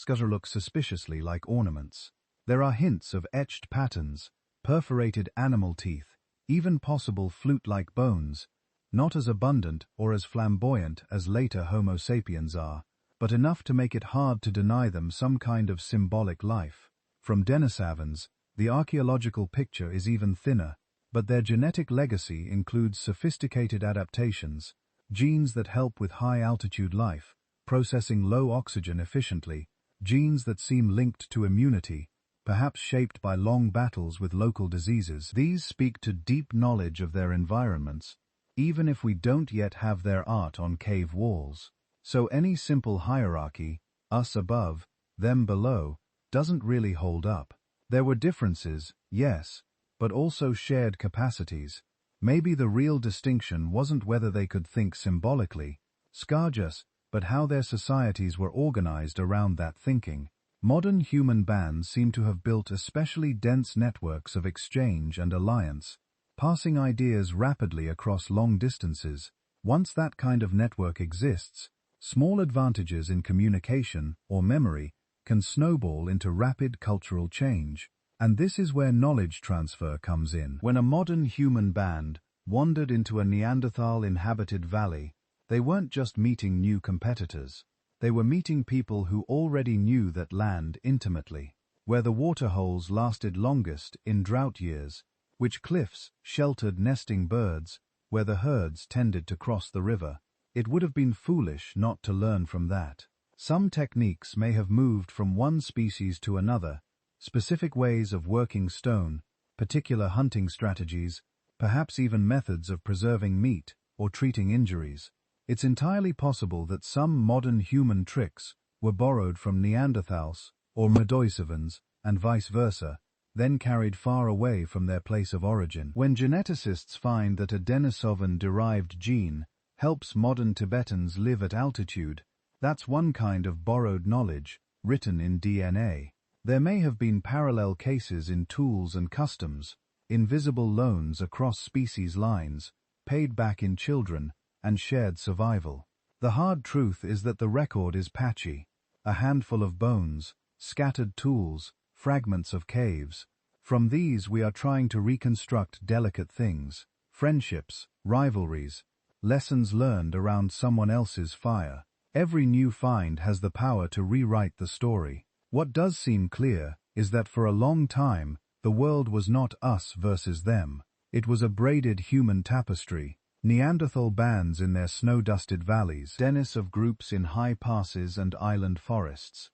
look suspiciously like ornaments. There are hints of etched patterns, perforated animal teeth, even possible flute-like bones, not as abundant or as flamboyant as later Homo sapiens are, but enough to make it hard to deny them some kind of symbolic life. From Denisovans, the archaeological picture is even thinner, but their genetic legacy includes sophisticated adaptations, genes that help with high-altitude life, processing low oxygen efficiently, genes that seem linked to immunity, perhaps shaped by long battles with local diseases. These speak to deep knowledge of their environments, even if we don't yet have their art on cave walls. So any simple hierarchy, us above, them below, doesn't really hold up. There were differences, yes, but also shared capacities. Maybe the real distinction wasn't whether they could think symbolically, scarjus, but how their societies were organized around that thinking. Modern human bands seem to have built especially dense networks of exchange and alliance, passing ideas rapidly across long distances. Once that kind of network exists, small advantages in communication or memory can snowball into rapid cultural change. And this is where knowledge transfer comes in. When a modern human band wandered into a Neanderthal-inhabited valley, they weren't just meeting new competitors. They were meeting people who already knew that land intimately, where the waterholes lasted longest in drought years, which cliffs sheltered nesting birds, where the herds tended to cross the river. It would have been foolish not to learn from that. Some techniques may have moved from one species to another, specific ways of working stone, particular hunting strategies, perhaps even methods of preserving meat or treating injuries. It's entirely possible that some modern human tricks were borrowed from Neanderthals or Denisovans and vice versa, then carried far away from their place of origin. When geneticists find that a Denisovan-derived gene helps modern Tibetans live at altitude, that's one kind of borrowed knowledge, written in DNA. There may have been parallel cases in tools and customs, invisible loans across species lines, paid back in children, and shared survival. The hard truth is that the record is patchy. A handful of bones, scattered tools, fragments of caves. From these we are trying to reconstruct delicate things, friendships, rivalries, lessons learned around someone else's fire. Every new find has the power to rewrite the story. What does seem clear is that for a long time, the world was not us versus them. It was a braided human tapestry. Neanderthal bands in their snow-dusted valleys, Denis of groups in high passes and island forests.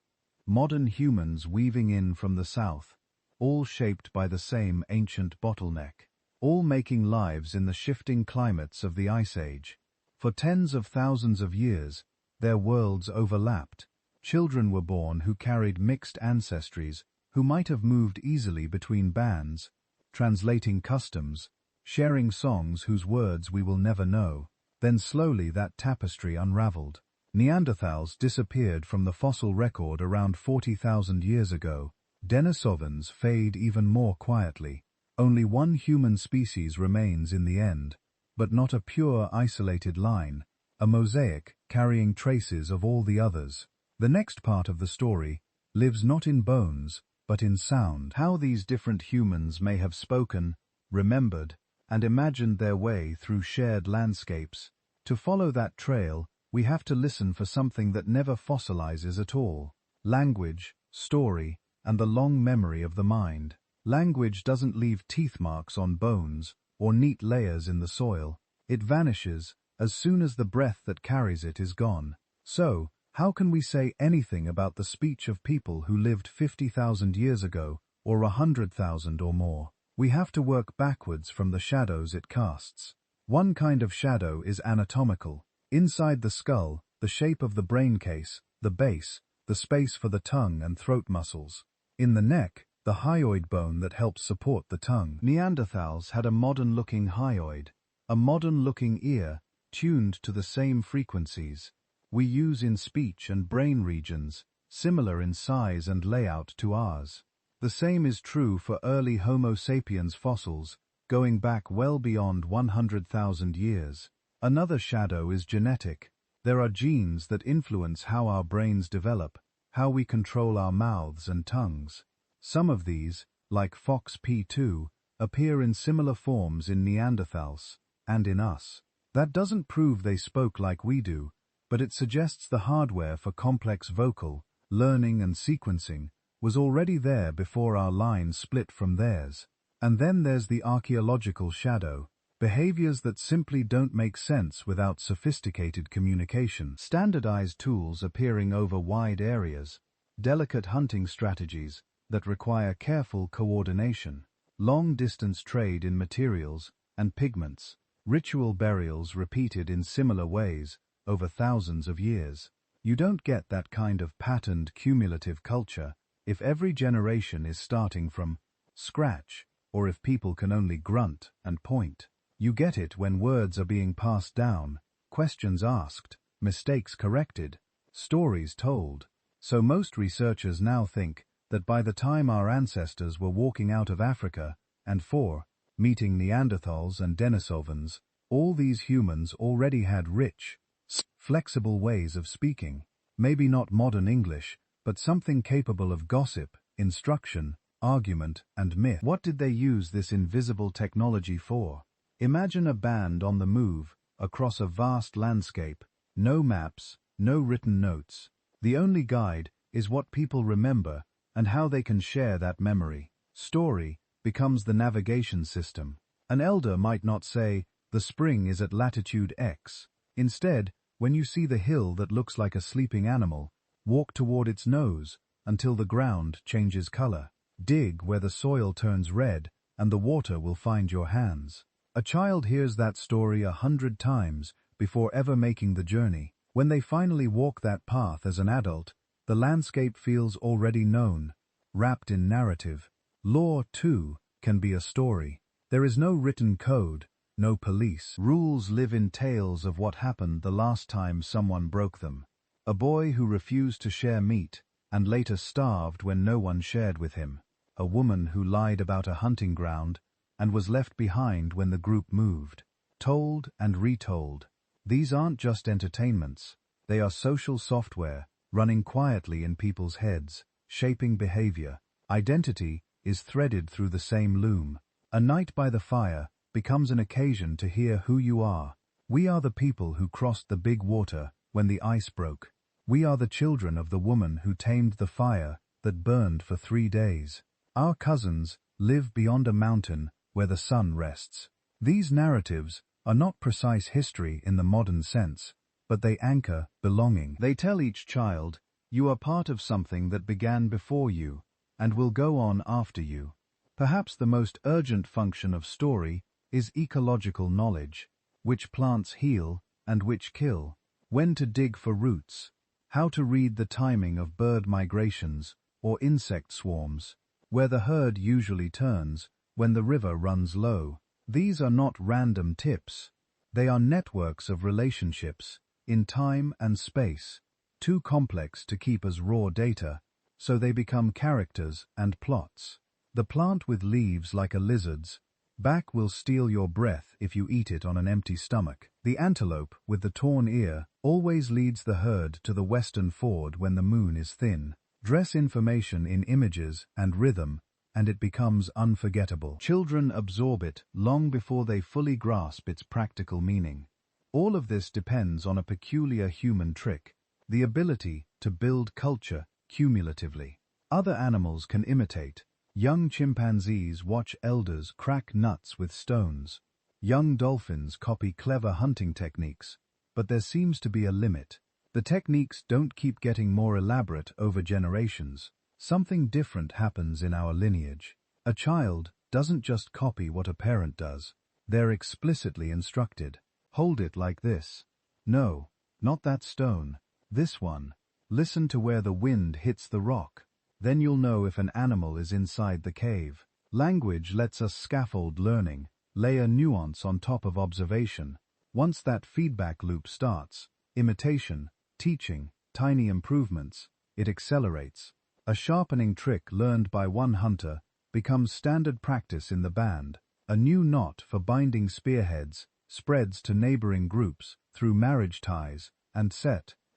Modern humans weaving in from the south, all shaped by the same ancient bottleneck, all making lives in the shifting climates of the Ice Age. For tens of thousands of years, their worlds overlapped. Children were born who carried mixed ancestries, who might have moved easily between bands, translating customs, sharing songs whose words we will never know. Then slowly that tapestry unraveled. Neanderthals disappeared from the fossil record around 40,000 years ago. Denisovans fade even more quietly. Only one human species remains in the end, but not a pure isolated line, a mosaic carrying traces of all the others. The next part of the story lives not in bones, but in sound. How these different humans may have spoken, remembered, and imagined their way through shared landscapes. To follow that trail, we have to listen for something that never fossilizes at all: language, story, and the long memory of the mind. Language doesn't leave teeth marks on bones or neat layers in the soil. It vanishes as soon as the breath that carries it is gone. So, how can we say anything about the speech of people who lived 50,000 years ago, or 100,000 or more? We have to work backwards from the shadows it casts. One kind of shadow is anatomical. Inside the skull, the shape of the brain case, the base, the space for the tongue and throat muscles. In the neck, the hyoid bone that helps support the tongue. Neanderthals had a modern-looking hyoid, a modern-looking ear, tuned to the same frequencies we use in speech and brain regions, similar in size and layout to ours. The same is true for early Homo sapiens fossils, going back well beyond 100,000 years. Another shadow is genetic. There are genes that influence how our brains develop, how we control our mouths and tongues. Some of these, like FOXP2, appear in similar forms in Neanderthals, and in us. That doesn't prove they spoke like we do, but it suggests the hardware for complex vocal, learning and sequencing was already there before our lines split from theirs. And then there's the archaeological shadow, behaviors that simply don't make sense without sophisticated communication. Standardized tools appearing over wide areas, delicate hunting strategies that require careful coordination, long-distance trade in materials and pigments, ritual burials repeated in similar ways over thousands of years. You don't get that kind of patterned cumulative culture if every generation is starting from scratch, or if people can only grunt and point. You get it when words are being passed down, questions asked, mistakes corrected, stories told. So most researchers now think that by the time our ancestors were walking out of Africa, and meeting Neanderthals and Denisovans, all these humans already had rich, flexible ways of speaking, maybe not modern English, but something capable of gossip, instruction, argument, and myth. What did they use this invisible technology for? Imagine a band on the move, across a vast landscape, no maps, no written notes. The only guide is what people remember and how they can share that memory. Story becomes the navigation system. An elder might not say, "The spring is at latitude X." Instead, when you see the hill that looks like a sleeping animal, walk toward its nose until the ground changes color. Dig where the soil turns red and the water will find your hands. A child hears that story 100 times before ever making the journey. When they finally walk that path as an adult, the landscape feels already known, wrapped in narrative. Law, too, can be a story. There is no written code, no police. Rules live in tales of what happened the last time someone broke them. A boy who refused to share meat and later starved when no one shared with him. A woman who lied about a hunting ground and was left behind when the group moved. Told and retold. These aren't just entertainments. They are social software, running quietly in people's heads, shaping behavior. Identity is threaded through the same loom. A night by the fire becomes an occasion to hear who you are. We are the people who crossed the big water when the ice broke. We are the children of the woman who tamed the fire that burned for 3 days. Our cousins live beyond a mountain where the sun rests. These narratives are not precise history in the modern sense, but they anchor belonging. They tell each child, you are part of something that began before you and will go on after you. Perhaps the most urgent function of story is ecological knowledge, which plants heal and which kill, when to dig for roots, how to read the timing of bird migrations or insect swarms, where the herd usually turns when the river runs low. These are not random tips. They are networks of relationships, in time and space, too complex to keep as raw data, so they become characters and plots. The plant with leaves like a lizard's back will steal your breath if you eat it on an empty stomach. The antelope with the torn ear always leads the herd to the western ford when the moon is thin. Dress information in images and rhythm, and it becomes unforgettable. Children absorb it long before they fully grasp its practical meaning. All of this depends on a peculiar human trick, the ability to build culture cumulatively. Other animals can imitate. Young chimpanzees watch elders crack nuts with stones. Young dolphins copy clever hunting techniques, but there seems to be a limit. The techniques don't keep getting more elaborate over generations. Something different happens in our lineage. A child doesn't just copy what a parent does. They're explicitly instructed. Hold it like this. No, not that stone. This one. Listen to where the wind hits the rock. Then you'll know if an animal is inside the cave. Language lets us scaffold learning, layer nuance on top of observation. Once that feedback loop starts, imitation, teaching, tiny improvements, it accelerates. A sharpening trick learned by one hunter becomes standard practice in the band. A new knot for binding spearheads spreads to neighboring groups through marriage ties and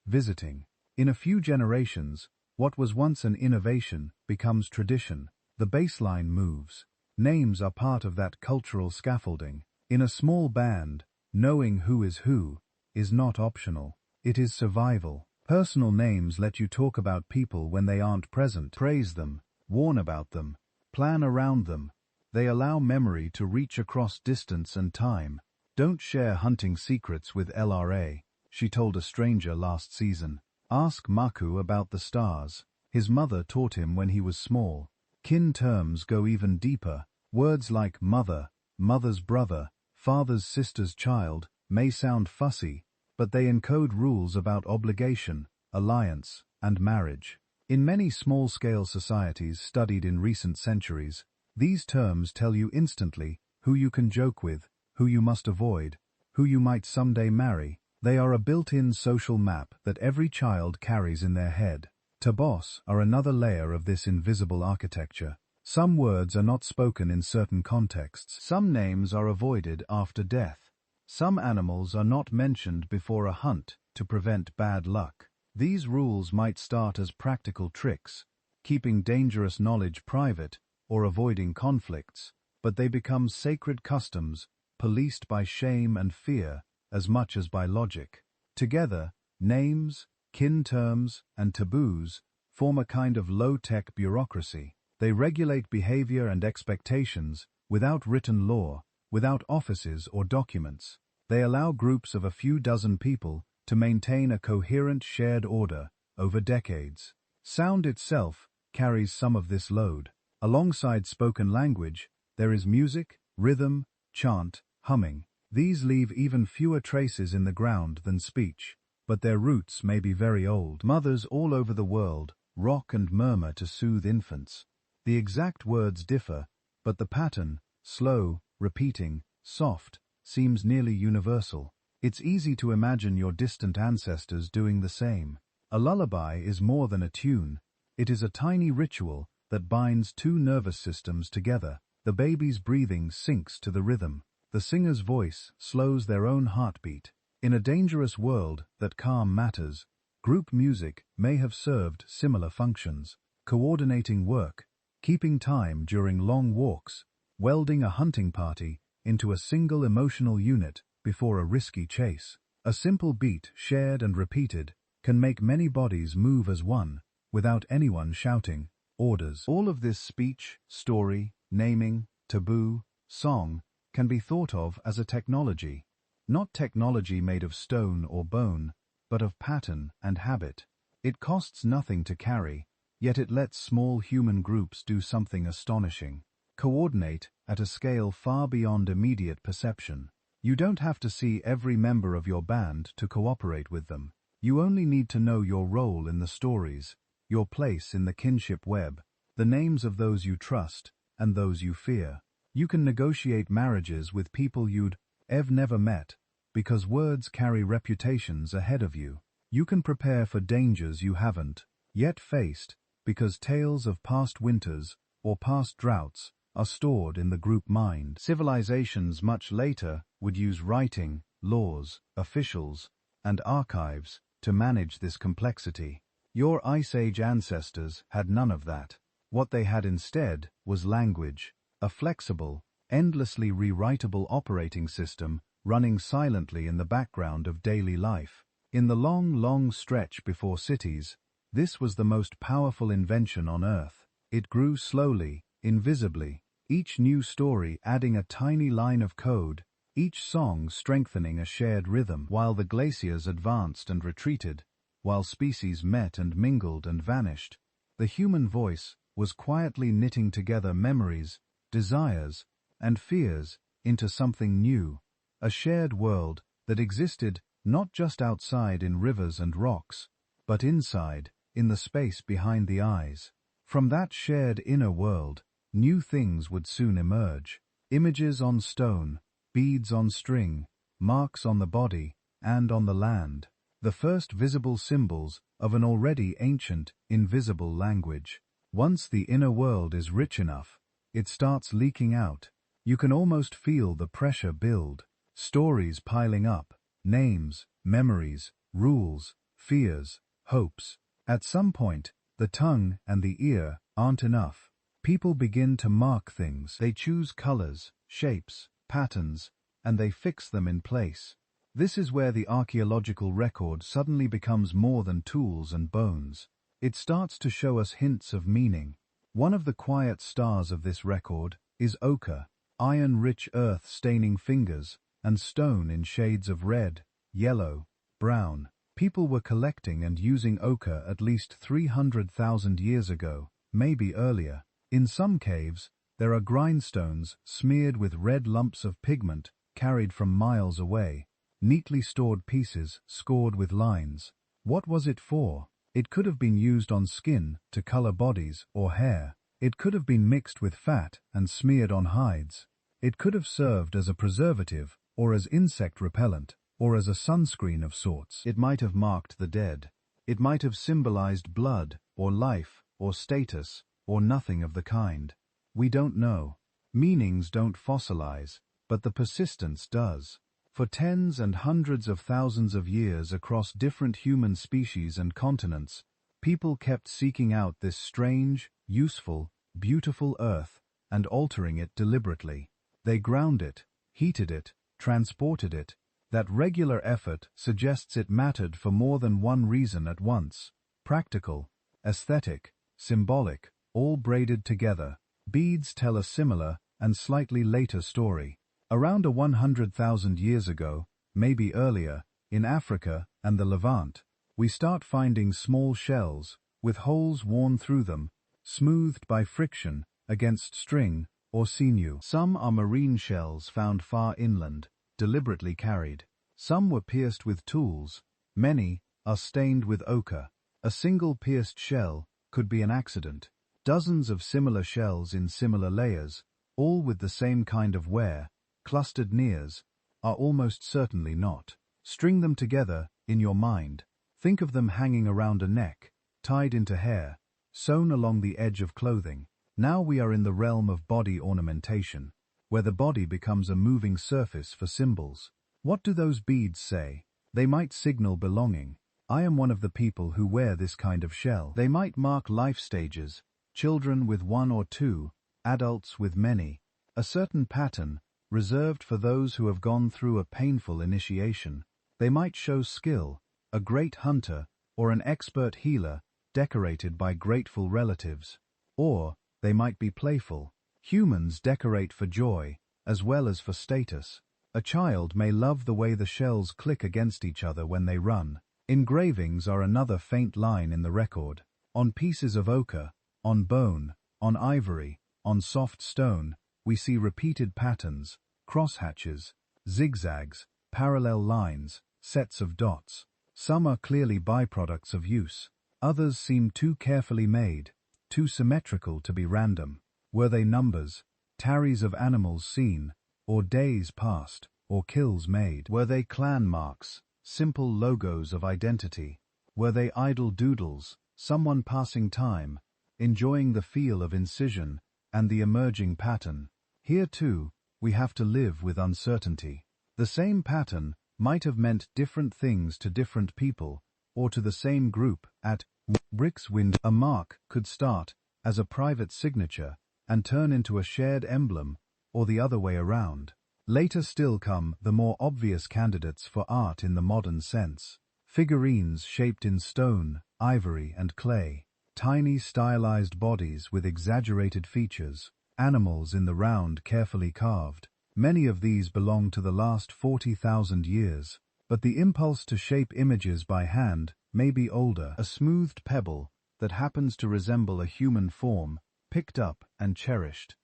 visiting. In a few generations, what was once an innovation becomes tradition. The baseline moves. Names are part of that cultural scaffolding. In a small band, knowing who is not optional. It is survival. Personal names let you talk about people when they aren't present, praise them, warn about them, plan around them. They allow memory to reach across distance and time. Don't share hunting secrets with LRA, she told a stranger last season. Ask Maku about the stars. His mother taught him when he was small. Kin terms go even deeper. Words like mother, mother's brother, father's sister's child may sound fussy, but they encode rules about obligation, alliance, and marriage. In many small-scale societies studied in recent centuries, these terms tell you instantly who you can joke with, who you must avoid, who you might someday marry. They are a built-in social map that every child carries in their head. Tabos are another layer of this invisible architecture. Some words are not spoken in certain contexts. Some names are avoided after death. Some animals are not mentioned before a hunt to prevent bad luck. These rules might start as practical tricks, keeping dangerous knowledge private or avoiding conflicts, but they become sacred customs, policed by shame and fear as much as by logic. Together, names, kin terms, and taboos form a kind of low-tech bureaucracy. They regulate behavior and expectations without written law, without offices or documents. They allow groups of a few dozen people to maintain a coherent shared order over decades. Sound itself carries some of this load. Alongside spoken language, there is music, rhythm, chant, humming. These leave even fewer traces in the ground than speech, but their roots may be very old. Mothers all over the world rock and murmur to soothe infants. The exact words differ, but the pattern, slow, repeating, soft, seems nearly universal. It's easy to imagine your distant ancestors doing the same. A lullaby is more than a tune. It is a tiny ritual that binds two nervous systems together. The baby's breathing syncs to the rhythm. The singer's voice slows their own heartbeat. In a dangerous world that calm matters, group music may have served similar functions, coordinating work, keeping time during long walks, welding a hunting party into a single emotional unit before a risky chase. A simple beat shared and repeated can make many bodies move as one, without anyone shouting orders. All of this speech, story, naming, taboo, song can be thought of as a technology. Not technology made of stone or bone, but of pattern and habit. It costs nothing to carry, yet it lets small human groups do something astonishing. Coordinate at a scale far beyond immediate perception. You don't have to see every member of your band to cooperate with them. You only need to know your role in the stories, your place in the kinship web, the names of those you trust and those you fear. You can negotiate marriages with people you'd never met, because words carry reputations ahead of you. You can prepare for dangers you haven't yet faced, because tales of past winters or past droughts are stored in the group mind. Civilizations much later would use writing, laws, officials, and archives to manage this complexity. Your Ice Age ancestors had none of that. What they had instead was language, a flexible, endlessly rewritable operating system running silently in the background of daily life. In the long stretch before cities, this was the most powerful invention on Earth. It grew slowly, invisibly, each new story adding a tiny line of code, each song strengthening a shared rhythm. While the glaciers advanced and retreated, while species met and mingled and vanished, the human voice was quietly knitting together memories, desires, and fears into something new, a shared world that existed not just outside in rivers and rocks, but inside, in the space behind the eyes. From that shared inner world, new things would soon emerge. Images on stone, beads on string, marks on the body and on the land. The first visible symbols of an already ancient, invisible language. Once the inner world is rich enough, it starts leaking out. You can almost feel the pressure build. Stories piling up, names, memories, rules, fears, hopes. At some point, the tongue and the ear aren't enough. People begin to mark things. They choose colors, shapes, patterns, and they fix them in place. This is where the archaeological record suddenly becomes more than tools and bones. It starts to show us hints of meaning. One of the quiet stars of this record is ochre, iron-rich earth staining fingers, and stone in shades of red, yellow, brown. People were collecting and using ochre at least 300,000 years ago, maybe earlier. In some caves, there are grindstones smeared with red lumps of pigment carried from miles away, neatly stored pieces scored with lines. What was it for? It could have been used on skin to color bodies or hair. It could have been mixed with fat and smeared on hides. It could have served as a preservative or as insect repellent or as a sunscreen of sorts. It might have marked the dead. It might have symbolized blood or life or status or nothing of the kind. We don't know. Meanings don't fossilize, but the persistence does. For tens and hundreds of thousands of years across different human species and continents, people kept seeking out this strange, useful, beautiful earth and altering it deliberately. They ground it, heated it, transported it. That regular effort suggests it mattered for more than one reason at once: practical, aesthetic, symbolic, all braided together. Beads tell a similar and slightly later story. Around 100,000 years ago, maybe earlier, in Africa and the Levant, we start finding small shells, with holes worn through them, smoothed by friction against string or sinew. Some are marine shells found far inland, deliberately carried. Some were pierced with tools. Many are stained with ochre. A single pierced shell could be an accident. Dozens of similar shells in similar layers, all with the same kind of wear, clustered nears, are almost certainly not. String them together in your mind. Think of them hanging around a neck, tied into hair, sewn along the edge of clothing. Now we are in the realm of body ornamentation, where the body becomes a moving surface for symbols. What do those beads say? They might signal belonging. I am one of the people who wear this kind of shell. They might mark life stages, children with one or two, adults with many, a certain pattern, reserved for those who have gone through a painful initiation. They might show skill, a great hunter, or an expert healer, decorated by grateful relatives. Or, they might be playful. Humans decorate for joy, as well as for status. A child may love the way the shells click against each other when they run. Engravings are another faint line in the record. On pieces of ochre, on bone, on ivory, on soft stone, we see repeated patterns, crosshatches, zigzags, parallel lines, sets of dots. Some are clearly byproducts of use. Others seem too carefully made, too symmetrical to be random. Were they numbers, tarries of animals seen, or days passed, or kills made? Were they clan marks, simple logos of identity? Were they idle doodles, someone passing time, enjoying the feel of incision and the emerging pattern? Here too, we have to live with uncertainty. The same pattern might have meant different things to different people, or to the same group at Brick's window. A mark could start as a private signature and turn into a shared emblem, or the other way around. Later still come the more obvious candidates for art in the modern sense. Figurines shaped in stone, ivory, and clay. Tiny stylized bodies with exaggerated features. Animals in the round carefully carved. Many of these belong to the last 40,000 years, but the impulse to shape images by hand may be older. A smoothed pebble that happens to resemble a human form, picked up and cherished.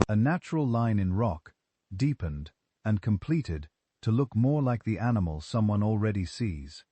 A natural line in rock, deepened and completed to look more like the animal someone already sees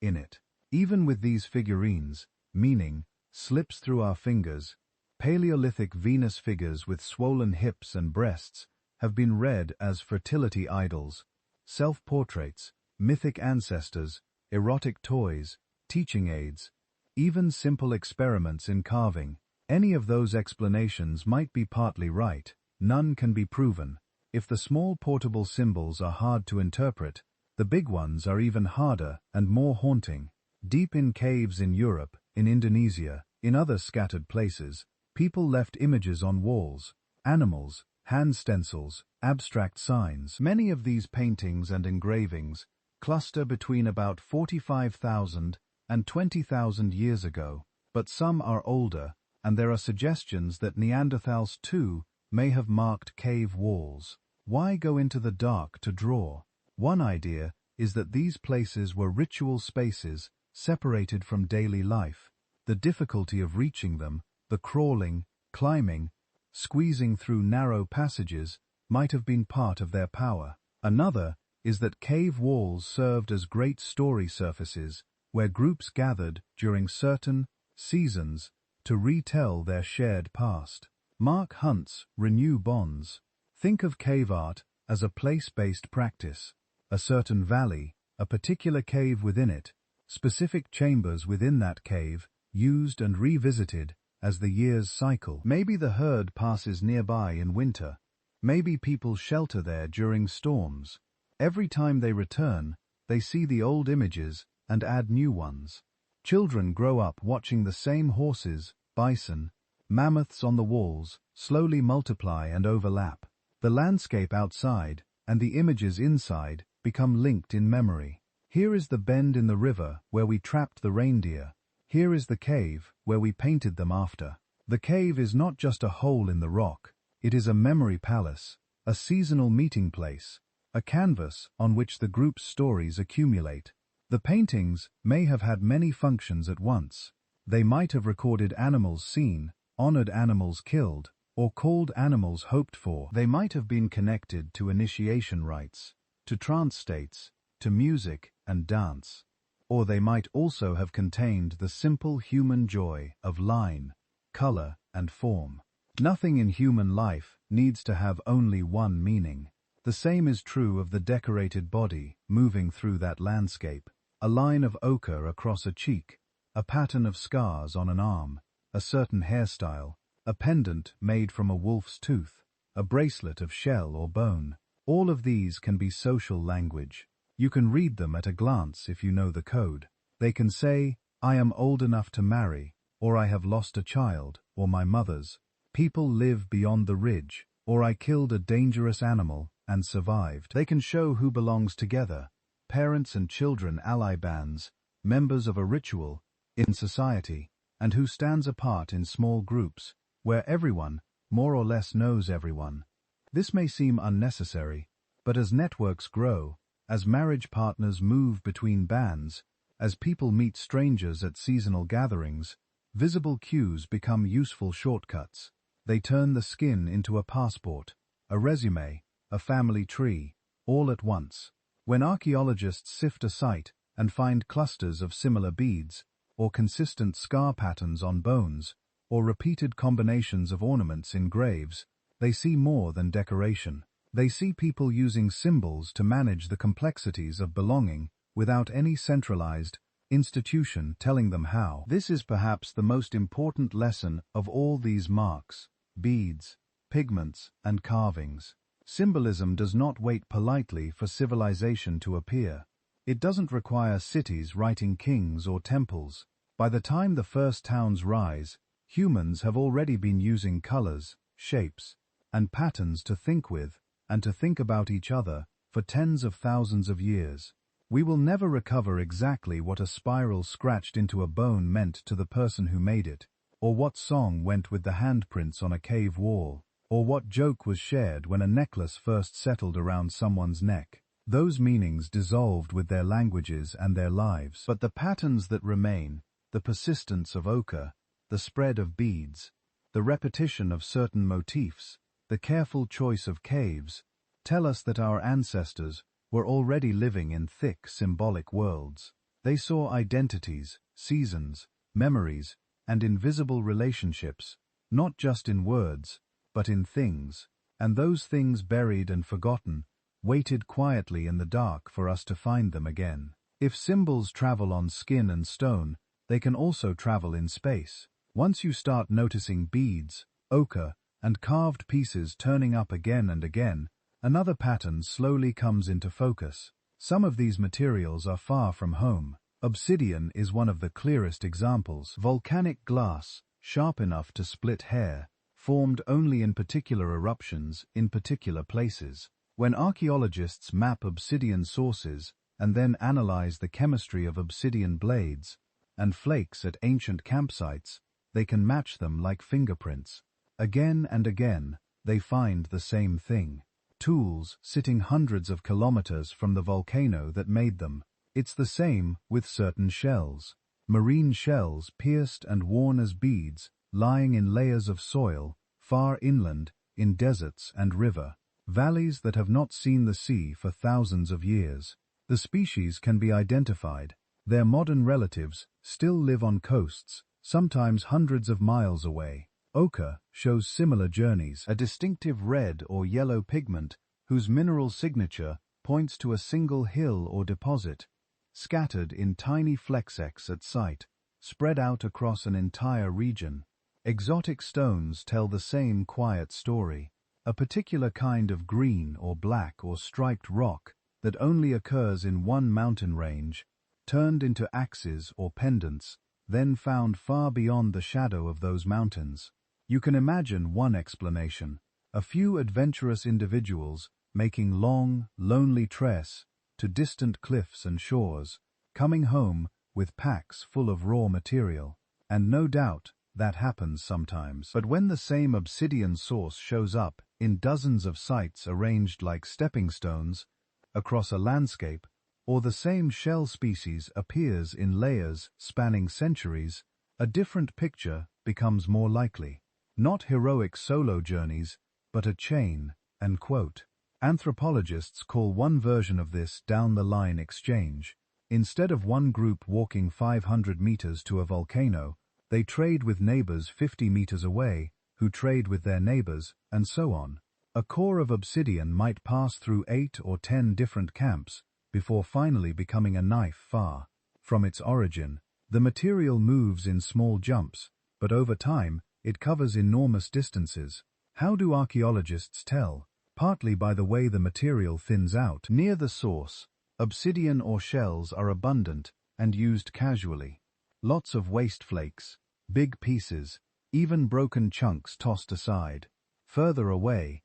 in it. Even with these figurines, meaning slips through our fingers. Paleolithic Venus figures with swollen hips and breasts have been read as fertility idols, self-portraits, mythic ancestors, erotic toys, teaching aids, even simple experiments in carving. Any of those explanations might be partly right. None can be proven. If the small portable symbols are hard to interpret, the big ones are even harder and more haunting. Deep in caves in Europe, in Indonesia, in other scattered places, people left images on walls, animals, hand stencils, abstract signs. Many of these paintings and engravings cluster between about 45,000 and 20,000 years ago, but some are older, and there are suggestions that Neanderthals too may have marked cave walls. Why go into the dark to draw? One idea is that these places were ritual spaces separated from daily life. The difficulty of reaching them, the crawling, climbing, squeezing through narrow passages, might have been part of their power. Another is that cave walls served as great story surfaces where groups gathered during certain seasons to retell their shared past. Mark hunts renew bonds. Think of cave art as a place-based practice. A certain valley, a particular cave within it, specific chambers within that cave, used and revisited as the years cycle. Maybe the herd passes nearby in winter. Maybe people shelter there during storms. Every time they return, they see the old images and add new ones. Children grow up watching the same horses, bison, mammoths on the walls, slowly multiply and overlap. The landscape outside and the images inside become linked in memory. Here is the bend in the river where we trapped the reindeer. Here is the cave where we painted them after. The cave is not just a hole in the rock. It is a memory palace, a seasonal meeting place, a canvas on which the group's stories accumulate. The paintings may have had many functions at once. They might have recorded animals seen, honored animals killed, or called animals hoped for. They might have been connected to initiation rites, to trance states, to music and dance. Or they might also have contained the simple human joy of line, color, and form. Nothing in human life needs to have only one meaning. The same is true of the decorated body moving through that landscape. A line of ochre across a cheek, a pattern of scars on an arm, a certain hairstyle, a pendant made from a wolf's tooth, a bracelet of shell or bone. All of these can be social language. You can read them at a glance if you know the code. They can say, "I am old enough to marry," or "I have lost a child," or "my mother's." "People live beyond the ridge," or "I killed a dangerous animal and survived." They can show who belongs together, parents and children, ally bands, members of a ritual in society, and who stands apart in small groups, where everyone, more or less, knows everyone. This may seem unnecessary, but as networks grow, as marriage partners move between bands, as people meet strangers at seasonal gatherings, visible cues become useful shortcuts. They turn the skin into a passport, a resume, a family tree, all at once. When archaeologists sift a site and find clusters of similar beads, or consistent scar patterns on bones, or repeated combinations of ornaments in graves, they see more than decoration. They see people using symbols to manage the complexities of belonging without any centralized institution telling them how. This is perhaps the most important lesson of all these marks, beads, pigments, and carvings. Symbolism does not wait politely for civilization to appear. It doesn't require cities writing kings or temples. By the time the first towns rise, humans have already been using colors, shapes, and patterns to think with and to think about each other for tens of thousands of years. We will never recover exactly what a spiral scratched into a bone meant to the person who made it, or what song went with the handprints on a cave wall, or what joke was shared when a necklace first settled around someone's neck. Those meanings dissolved with their languages and their lives. But the patterns that remain, the persistence of ochre, the spread of beads, the repetition of certain motifs, the careful choice of caves, tell us that our ancestors were already living in thick symbolic worlds. They saw identities, seasons, memories, and invisible relationships, not just in words, but in things, and those things buried and forgotten, waited quietly in the dark for us to find them again. If symbols travel on skin and stone, they can also travel in space. Once you start noticing beads, ochre, and carved pieces turning up again and again, another pattern slowly comes into focus. Some of these materials are far from home. Obsidian is one of the clearest examples. Volcanic glass, sharp enough to split hair, formed only in particular eruptions in particular places. When archaeologists map obsidian sources and then analyze the chemistry of obsidian blades and flakes at ancient campsites, they can match them like fingerprints. Again and again, they find the same thing. Tools sitting hundreds of kilometers from the volcano that made them. It's the same with certain shells. Marine shells pierced and worn as beads, lying in layers of soil, far inland, in deserts and river. Valleys that have not seen the sea for thousands of years. The species can be identified. Their modern relatives still live on coasts, sometimes hundreds of miles away. Ochre shows similar journeys, a distinctive red or yellow pigment whose mineral signature points to a single hill or deposit, scattered in tiny flecks at site, spread out across an entire region. Exotic stones tell the same quiet story, a particular kind of green or black or striped rock that only occurs in one mountain range, turned into axes or pendants, then found far beyond the shadow of those mountains. You can imagine one explanation: a few adventurous individuals making long, lonely treks to distant cliffs and shores, coming home with packs full of raw material. And no doubt that happens sometimes. But when the same obsidian source shows up in dozens of sites arranged like stepping stones across a landscape, or the same shell species appears in layers spanning centuries, a different picture becomes more likely. Not heroic solo journeys, but a chain, and quote. Anthropologists call one version of this down-the-line exchange. Instead of one group walking 500 meters to a volcano, They trade with neighbors 50 meters away, who trade with their neighbors, and so on. A core of obsidian might pass through 8 or 10 different camps before finally becoming a knife far. From its origin, the material moves in small jumps, but over time, it covers enormous distances. How do archaeologists tell? Partly by the way the material thins out. Near the source, obsidian or shells are abundant and used casually. Lots of waste flakes, big pieces, even broken chunks tossed aside. Further away,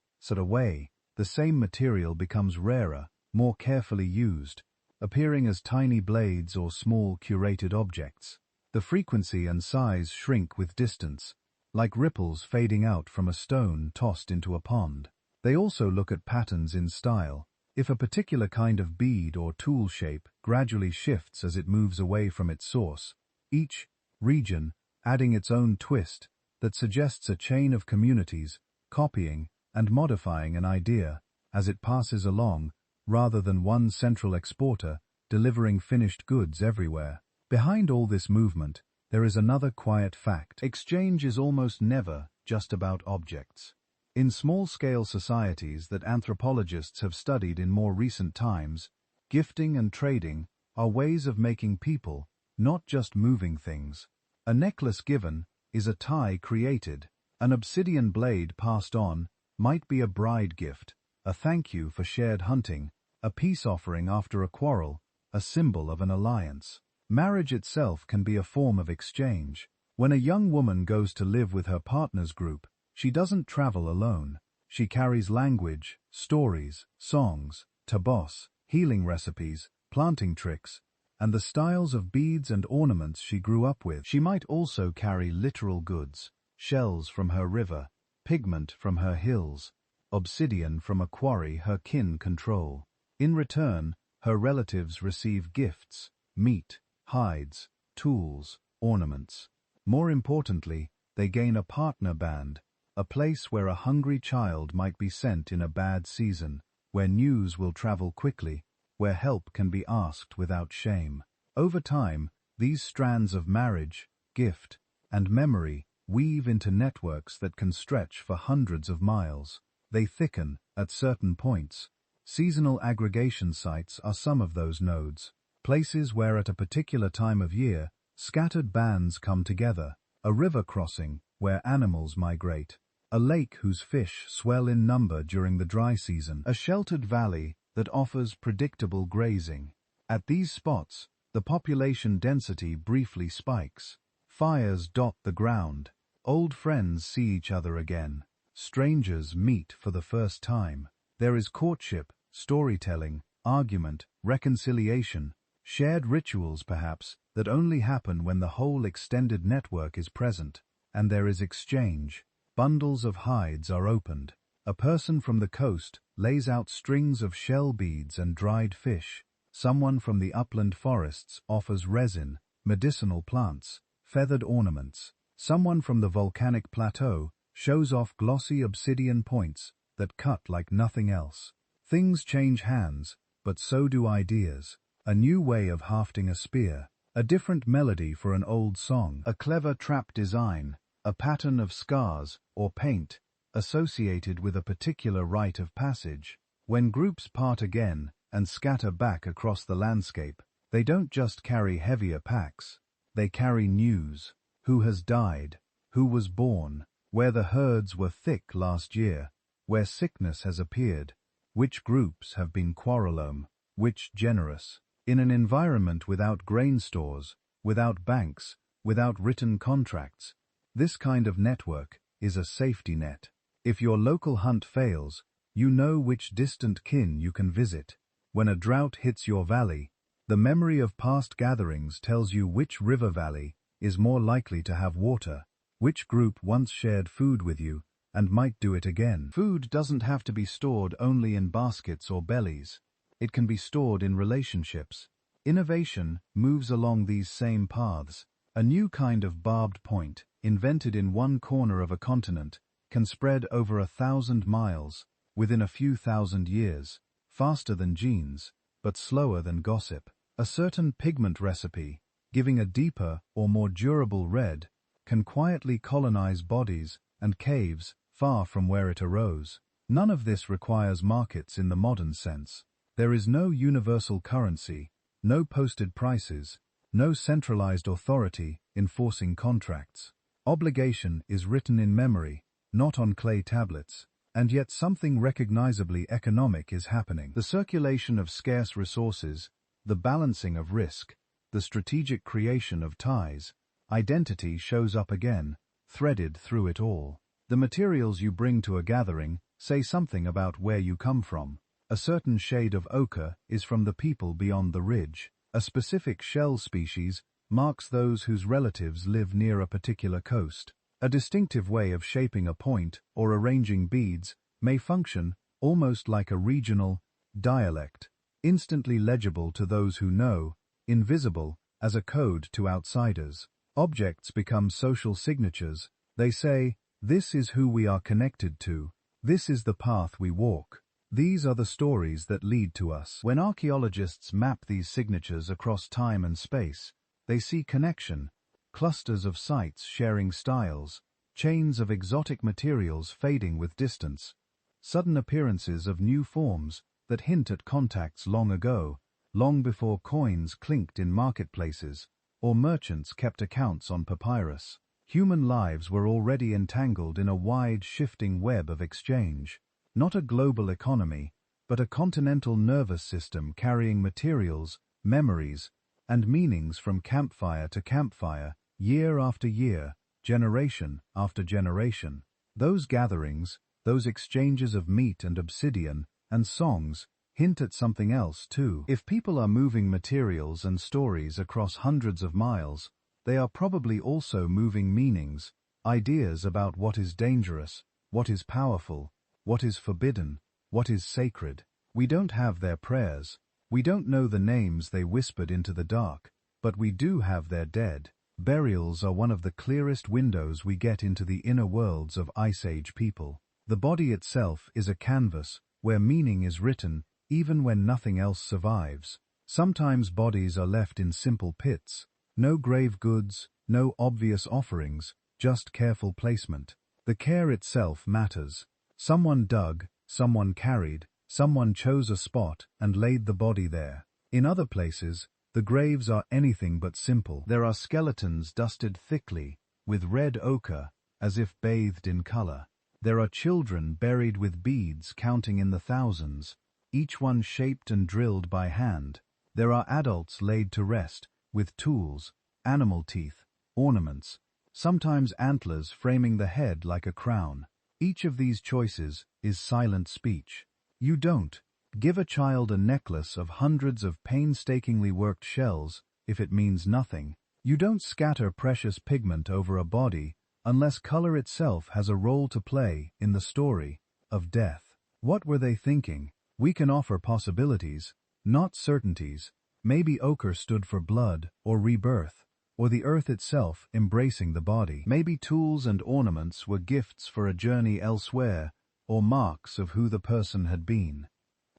the same material becomes rarer, more carefully used, appearing as tiny blades or small curated objects. The frequency and size shrink with distance, like ripples fading out from a stone tossed into a pond. They also look at patterns in style. If a particular kind of bead or tool shape gradually shifts as it moves away from its source, each region adding its own twist that suggests a chain of communities copying and modifying an idea as it passes along, rather than one central exporter delivering finished goods everywhere. Behind all this movement, there is another quiet fact. Exchange is almost never just about objects. In small-scale societies that anthropologists have studied in more recent times, gifting and trading are ways of making people, not just moving things. A necklace given is a tie created. An obsidian blade passed on might be a bride gift, a thank you for shared hunting, a peace offering after a quarrel, a symbol of an alliance. Marriage itself can be a form of exchange. When a young woman goes to live with her partner's group, she doesn't travel alone. She carries language, stories, songs, tabos, healing recipes, planting tricks, and the styles of beads and ornaments she grew up with. She might also carry literal goods, shells from her river, pigment from her hills, obsidian from a quarry her kin control. In return, her relatives receive gifts, meat, hides, tools, ornaments. More importantly, they gain a partner band, a place where a hungry child might be sent in a bad season, where news will travel quickly, where help can be asked without shame. Over time, these strands of marriage, gift, and memory weave into networks that can stretch for hundreds of miles. They thicken at certain points. Seasonal aggregation sites are some of those nodes, places where at a particular time of year, scattered bands come together, a river crossing where animals migrate, a lake whose fish swell in number during the dry season, a sheltered valley that offers predictable grazing. At these spots, the population density briefly spikes. Fires dot the ground. Old friends see each other again. Strangers meet for the first time. There is courtship, storytelling, argument, reconciliation, shared rituals perhaps, that only happen when the whole extended network is present. And there is exchange. Bundles of hides are opened. A person from the coast lays out strings of shell beads and dried fish. Someone from the upland forests offers resin, medicinal plants, feathered ornaments. Someone from the volcanic plateau shows off glossy obsidian points that cut like nothing else. Things change hands, but so do ideas. A new way of hafting a spear, a different melody for an old song, a clever trap design, a pattern of scars or paint associated with a particular rite of passage. When groups part again and scatter back across the landscape, they don't just carry heavier packs, they carry news. Who has died? Who was born? Where the herds were thick last year? Where sickness has appeared? Which groups have been quarrelsome? Which generous? In an environment without grain stores, without banks, without written contracts, this kind of network is a safety net. If your local hunt fails, you know which distant kin you can visit. When a drought hits your valley, the memory of past gatherings tells you which river valley is more likely to have water, which group once shared food with you and might do it again. Food doesn't have to be stored only in baskets or bellies. It can be stored in relationships. Innovation moves along these same paths. A new kind of barbed point, invented in one corner of a continent, can spread over 1,000 miles within a few thousand years, faster than genes, but slower than gossip. A certain pigment recipe, giving a deeper or more durable red, can quietly colonize bodies and caves far from where it arose. None of this requires markets in the modern sense. There is no universal currency, no posted prices, no centralized authority enforcing contracts. Obligation is written in memory, not on clay tablets, and yet something recognizably economic is happening. The circulation of scarce resources, the balancing of risk, the strategic creation of ties, identity shows up again, threaded through it all. The materials you bring to a gathering say something about where you come from. A certain shade of ochre is from the people beyond the ridge. A specific shell species marks those whose relatives live near a particular coast. A distinctive way of shaping a point or arranging beads may function almost like a regional dialect, instantly legible to those who know, invisible as a code to outsiders. Objects become social signatures. They say, "This is who we are connected to. This is the path we walk. These are the stories that lead to us." When archaeologists map these signatures across time and space, they see connection, clusters of sites sharing styles, chains of exotic materials fading with distance, sudden appearances of new forms that hint at contacts long ago, long before coins clinked in marketplaces, or merchants kept accounts on papyrus. Human lives were already entangled in a wide, shifting web of exchange. Not a global economy, but a continental nervous system carrying materials, memories, and meanings from campfire to campfire, year after year, generation after generation. Those gatherings, those exchanges of meat and obsidian, and songs, hint at something else too. If people are moving materials and stories across hundreds of miles, they are probably also moving meanings, ideas about what is dangerous, what is powerful, what is forbidden, what is sacred. We don't have their prayers. We don't know the names they whispered into the dark, but we do have their dead. Burials are one of the clearest windows we get into the inner worlds of Ice Age people. The body itself is a canvas where meaning is written even when nothing else survives. Sometimes bodies are left in simple pits. No grave goods, no obvious offerings, just careful placement. The care itself matters. Someone dug, someone carried, someone chose a spot and laid the body there. In other places, the graves are anything but simple. There are skeletons dusted thickly, with red ochre, as if bathed in color. There are children buried with beads counting in the thousands, each one shaped and drilled by hand. There are adults laid to rest, with tools, animal teeth, ornaments, sometimes antlers framing the head like a crown. Each of these choices is silent speech. You don't give a child a necklace of hundreds of painstakingly worked shells if it means nothing. You don't scatter precious pigment over a body unless color itself has a role to play in the story of death. What were they thinking? We can offer possibilities, not certainties. Maybe ochre stood for blood or rebirth, or the earth itself embracing the body. Maybe tools and ornaments were gifts for a journey elsewhere, or marks of who the person had been.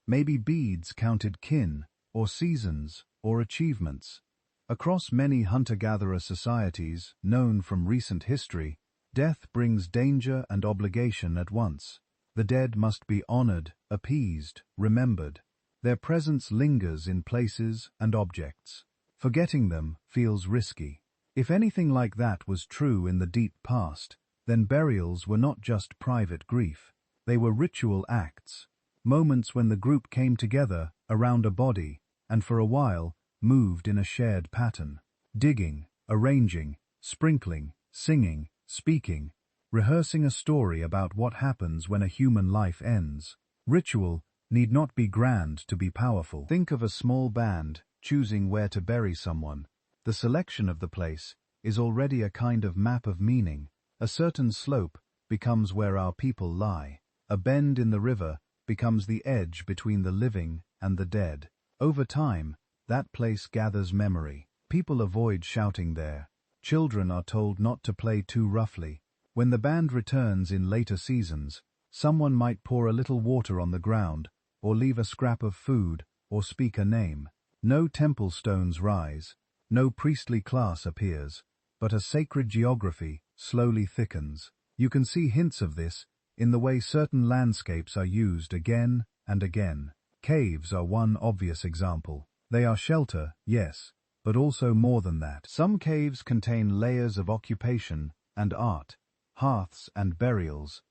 Maybe beads counted kin, or seasons, or achievements. Across many hunter-gatherer societies, known from recent history, death brings danger and obligation at once. The dead must be honored, appeased, remembered. Their presence lingers in places and objects. Forgetting them feels risky. If anything like that was true in the deep past, then burials were not just private grief. They were ritual acts, moments when the group came together around a body and for a while moved in a shared pattern. Digging, arranging, sprinkling, singing, speaking, rehearsing a story about what happens when a human life ends. Ritual need not be grand to be powerful. Think of a small band choosing where to bury someone. The selection of the place is already a kind of map of meaning. A certain slope becomes where our people lie. A bend in the river becomes the edge between the living and the dead. Over time, that place gathers memory. People avoid shouting there. Children are told not to play too roughly. When the band returns in later seasons, someone might pour a little water on the ground, or leave a scrap of food, or speak a name. No temple stones rise. No priestly class appears. but a sacred geography, slowly thickens. You can see hints of this in the way certain landscapes are used again and again. Caves are one obvious example. They are shelter, yes, but also more than that. Some caves contain layers of occupation and art, hearths and burials,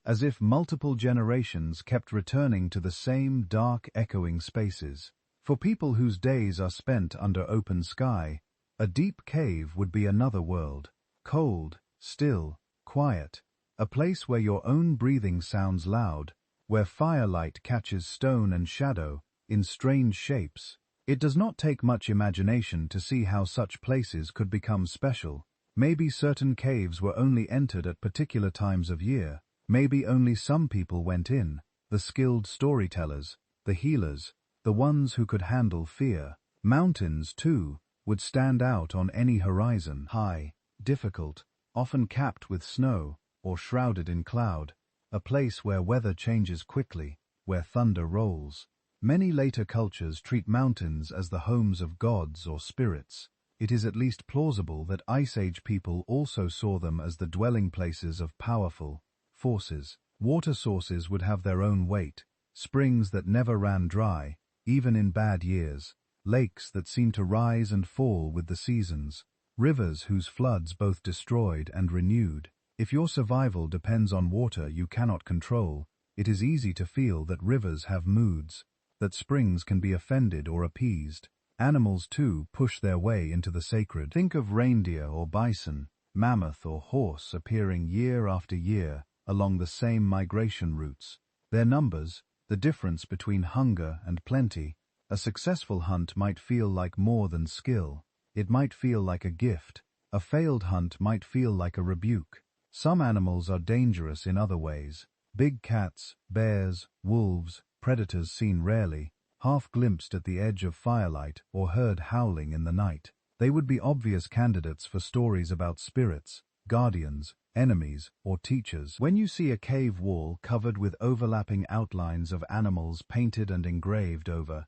as if multiple generations kept returning to the same dark, echoing spaces. For people whose days are spent under open sky, a deep cave would be another world. Cold, still, quiet. A place where your own breathing sounds loud, where firelight catches stone and shadow in strange shapes. It does not take much imagination to see how such places could become special. Maybe certain caves were only entered at particular times of year. Maybe only some people went in, the skilled storytellers, the healers, the ones who could handle fear. Mountains, too, would stand out on any horizon, high, difficult, often capped with snow, or shrouded in cloud, a place where weather changes quickly, where thunder rolls. Many later cultures treat mountains as the homes of gods or spirits. It is at least plausible that Ice Age people also saw them as the dwelling places of powerful forces. Water sources would have their own weight, springs that never ran dry, even in bad years, lakes that seemed to rise and fall with the seasons, rivers whose floods both destroyed and renewed. If your survival depends on water you cannot control, it is easy to feel that rivers have moods, that springs can be offended or appeased. Animals, too, push their way into the sacred. Think of reindeer or bison, mammoth or horse appearing year after year along the same migration routes. Their numbers, the difference between hunger and plenty. A successful hunt might feel like more than skill. It might feel like a gift. A failed hunt might feel like a rebuke. Some animals are dangerous in other ways. Big cats, bears, wolves, predators seen rarely, half glimpsed at the edge of firelight or heard howling in the night. They would be obvious candidates for stories about spirits, guardians, enemies, or teachers. When you see a cave wall covered with overlapping outlines of animals painted and engraved over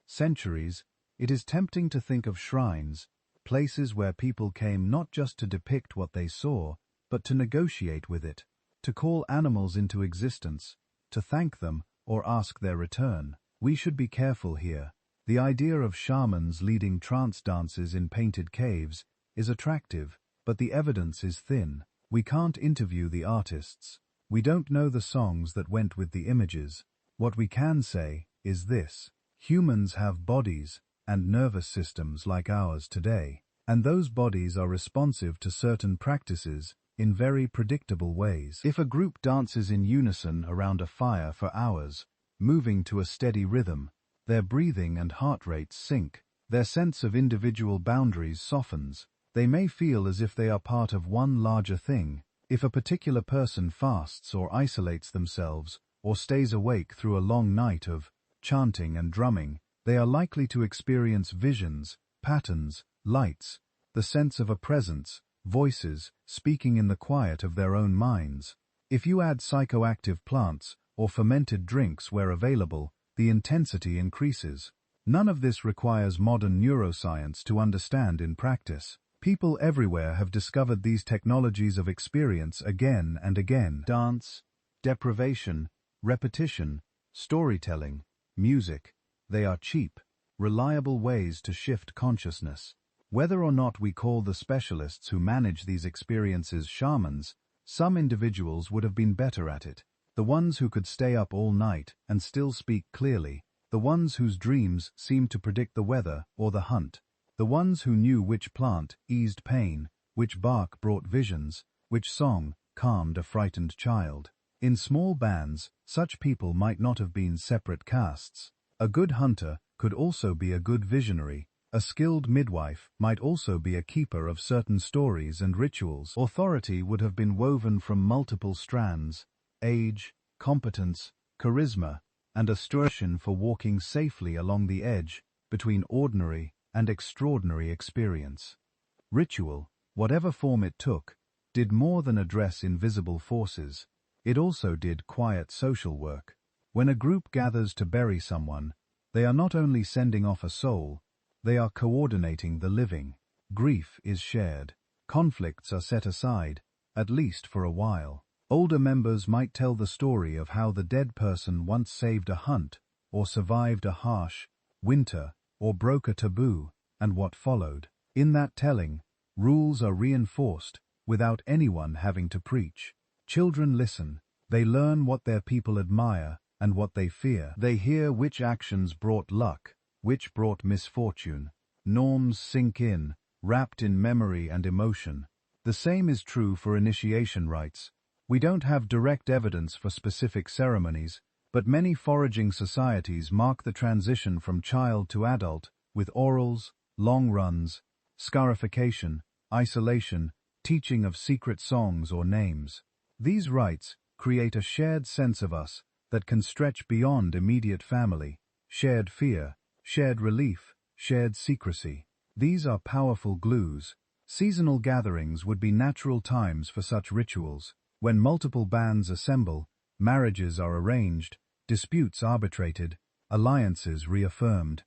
centuries, it is tempting to think of shrines, places where people came not just to depict what they saw, but to negotiate with it, to call animals into existence, to thank them or ask their return. We should be careful here. The idea of shamans leading trance dances in painted caves is attractive, but the evidence is thin. We can't interview the artists. We don't know the songs that went with the images. What we can say is this: humans have bodies and nervous systems like ours today, and those bodies are responsive to certain practices in very predictable ways. If a group dances in unison around a fire for hours, moving to a steady rhythm, their breathing and heart rates sync, their sense of individual boundaries softens. They may feel as if they are part of one larger thing. If a particular person fasts or isolates themselves, or stays awake through a long night of chanting and drumming, they are likely to experience visions, patterns, lights, the sense of a presence, voices, speaking in the quiet of their own minds. If you add psychoactive plants or fermented drinks where available, the intensity increases. None of this requires modern neuroscience to understand in practice. People everywhere have discovered these technologies of experience again and again. Dance, deprivation, repetition, storytelling, music. They are cheap, reliable ways to shift consciousness. Whether or not we call the specialists who manage these experiences shamans, some individuals would have been better at it. The ones who could stay up all night and still speak clearly, the ones whose dreams seemed to predict the weather or the hunt, the ones who knew which plant eased pain, which bark brought visions, which song calmed a frightened child. In small bands, such people might not have been separate castes. A good hunter could also be a good visionary. A skilled midwife might also be a keeper of certain stories and rituals. Authority would have been woven from multiple strands: age, competence, charisma, and a stration for walking safely along the edge between ordinary and extraordinary experience. Ritual, whatever form it took, did more than address invisible forces. It also did quiet social work. When a group gathers to bury someone, they are not only sending off a soul, they are coordinating the living. Grief is shared. Conflicts are set aside, at least for a while. Older members might tell the story of how the dead person once saved a hunt, or survived a harsh winter, or broke a taboo, and what followed. In that telling, rules are reinforced without anyone having to preach. Children listen. They learn what their people admire and what they fear. They hear which actions brought luck, which brought misfortune. Norms sink in, wrapped in memory and emotion. The same is true for initiation rites. We don't have direct evidence for specific ceremonies, but many foraging societies mark the transition from child to adult with orals, long runs, scarification, isolation, teaching of secret songs or names. These rites create a shared sense of us that can stretch beyond immediate family, shared fear, shared relief, shared secrecy. These are powerful glues. Seasonal gatherings would be natural times for such rituals. When multiple bands assemble, marriages are arranged, disputes arbitrated, alliances reaffirmed.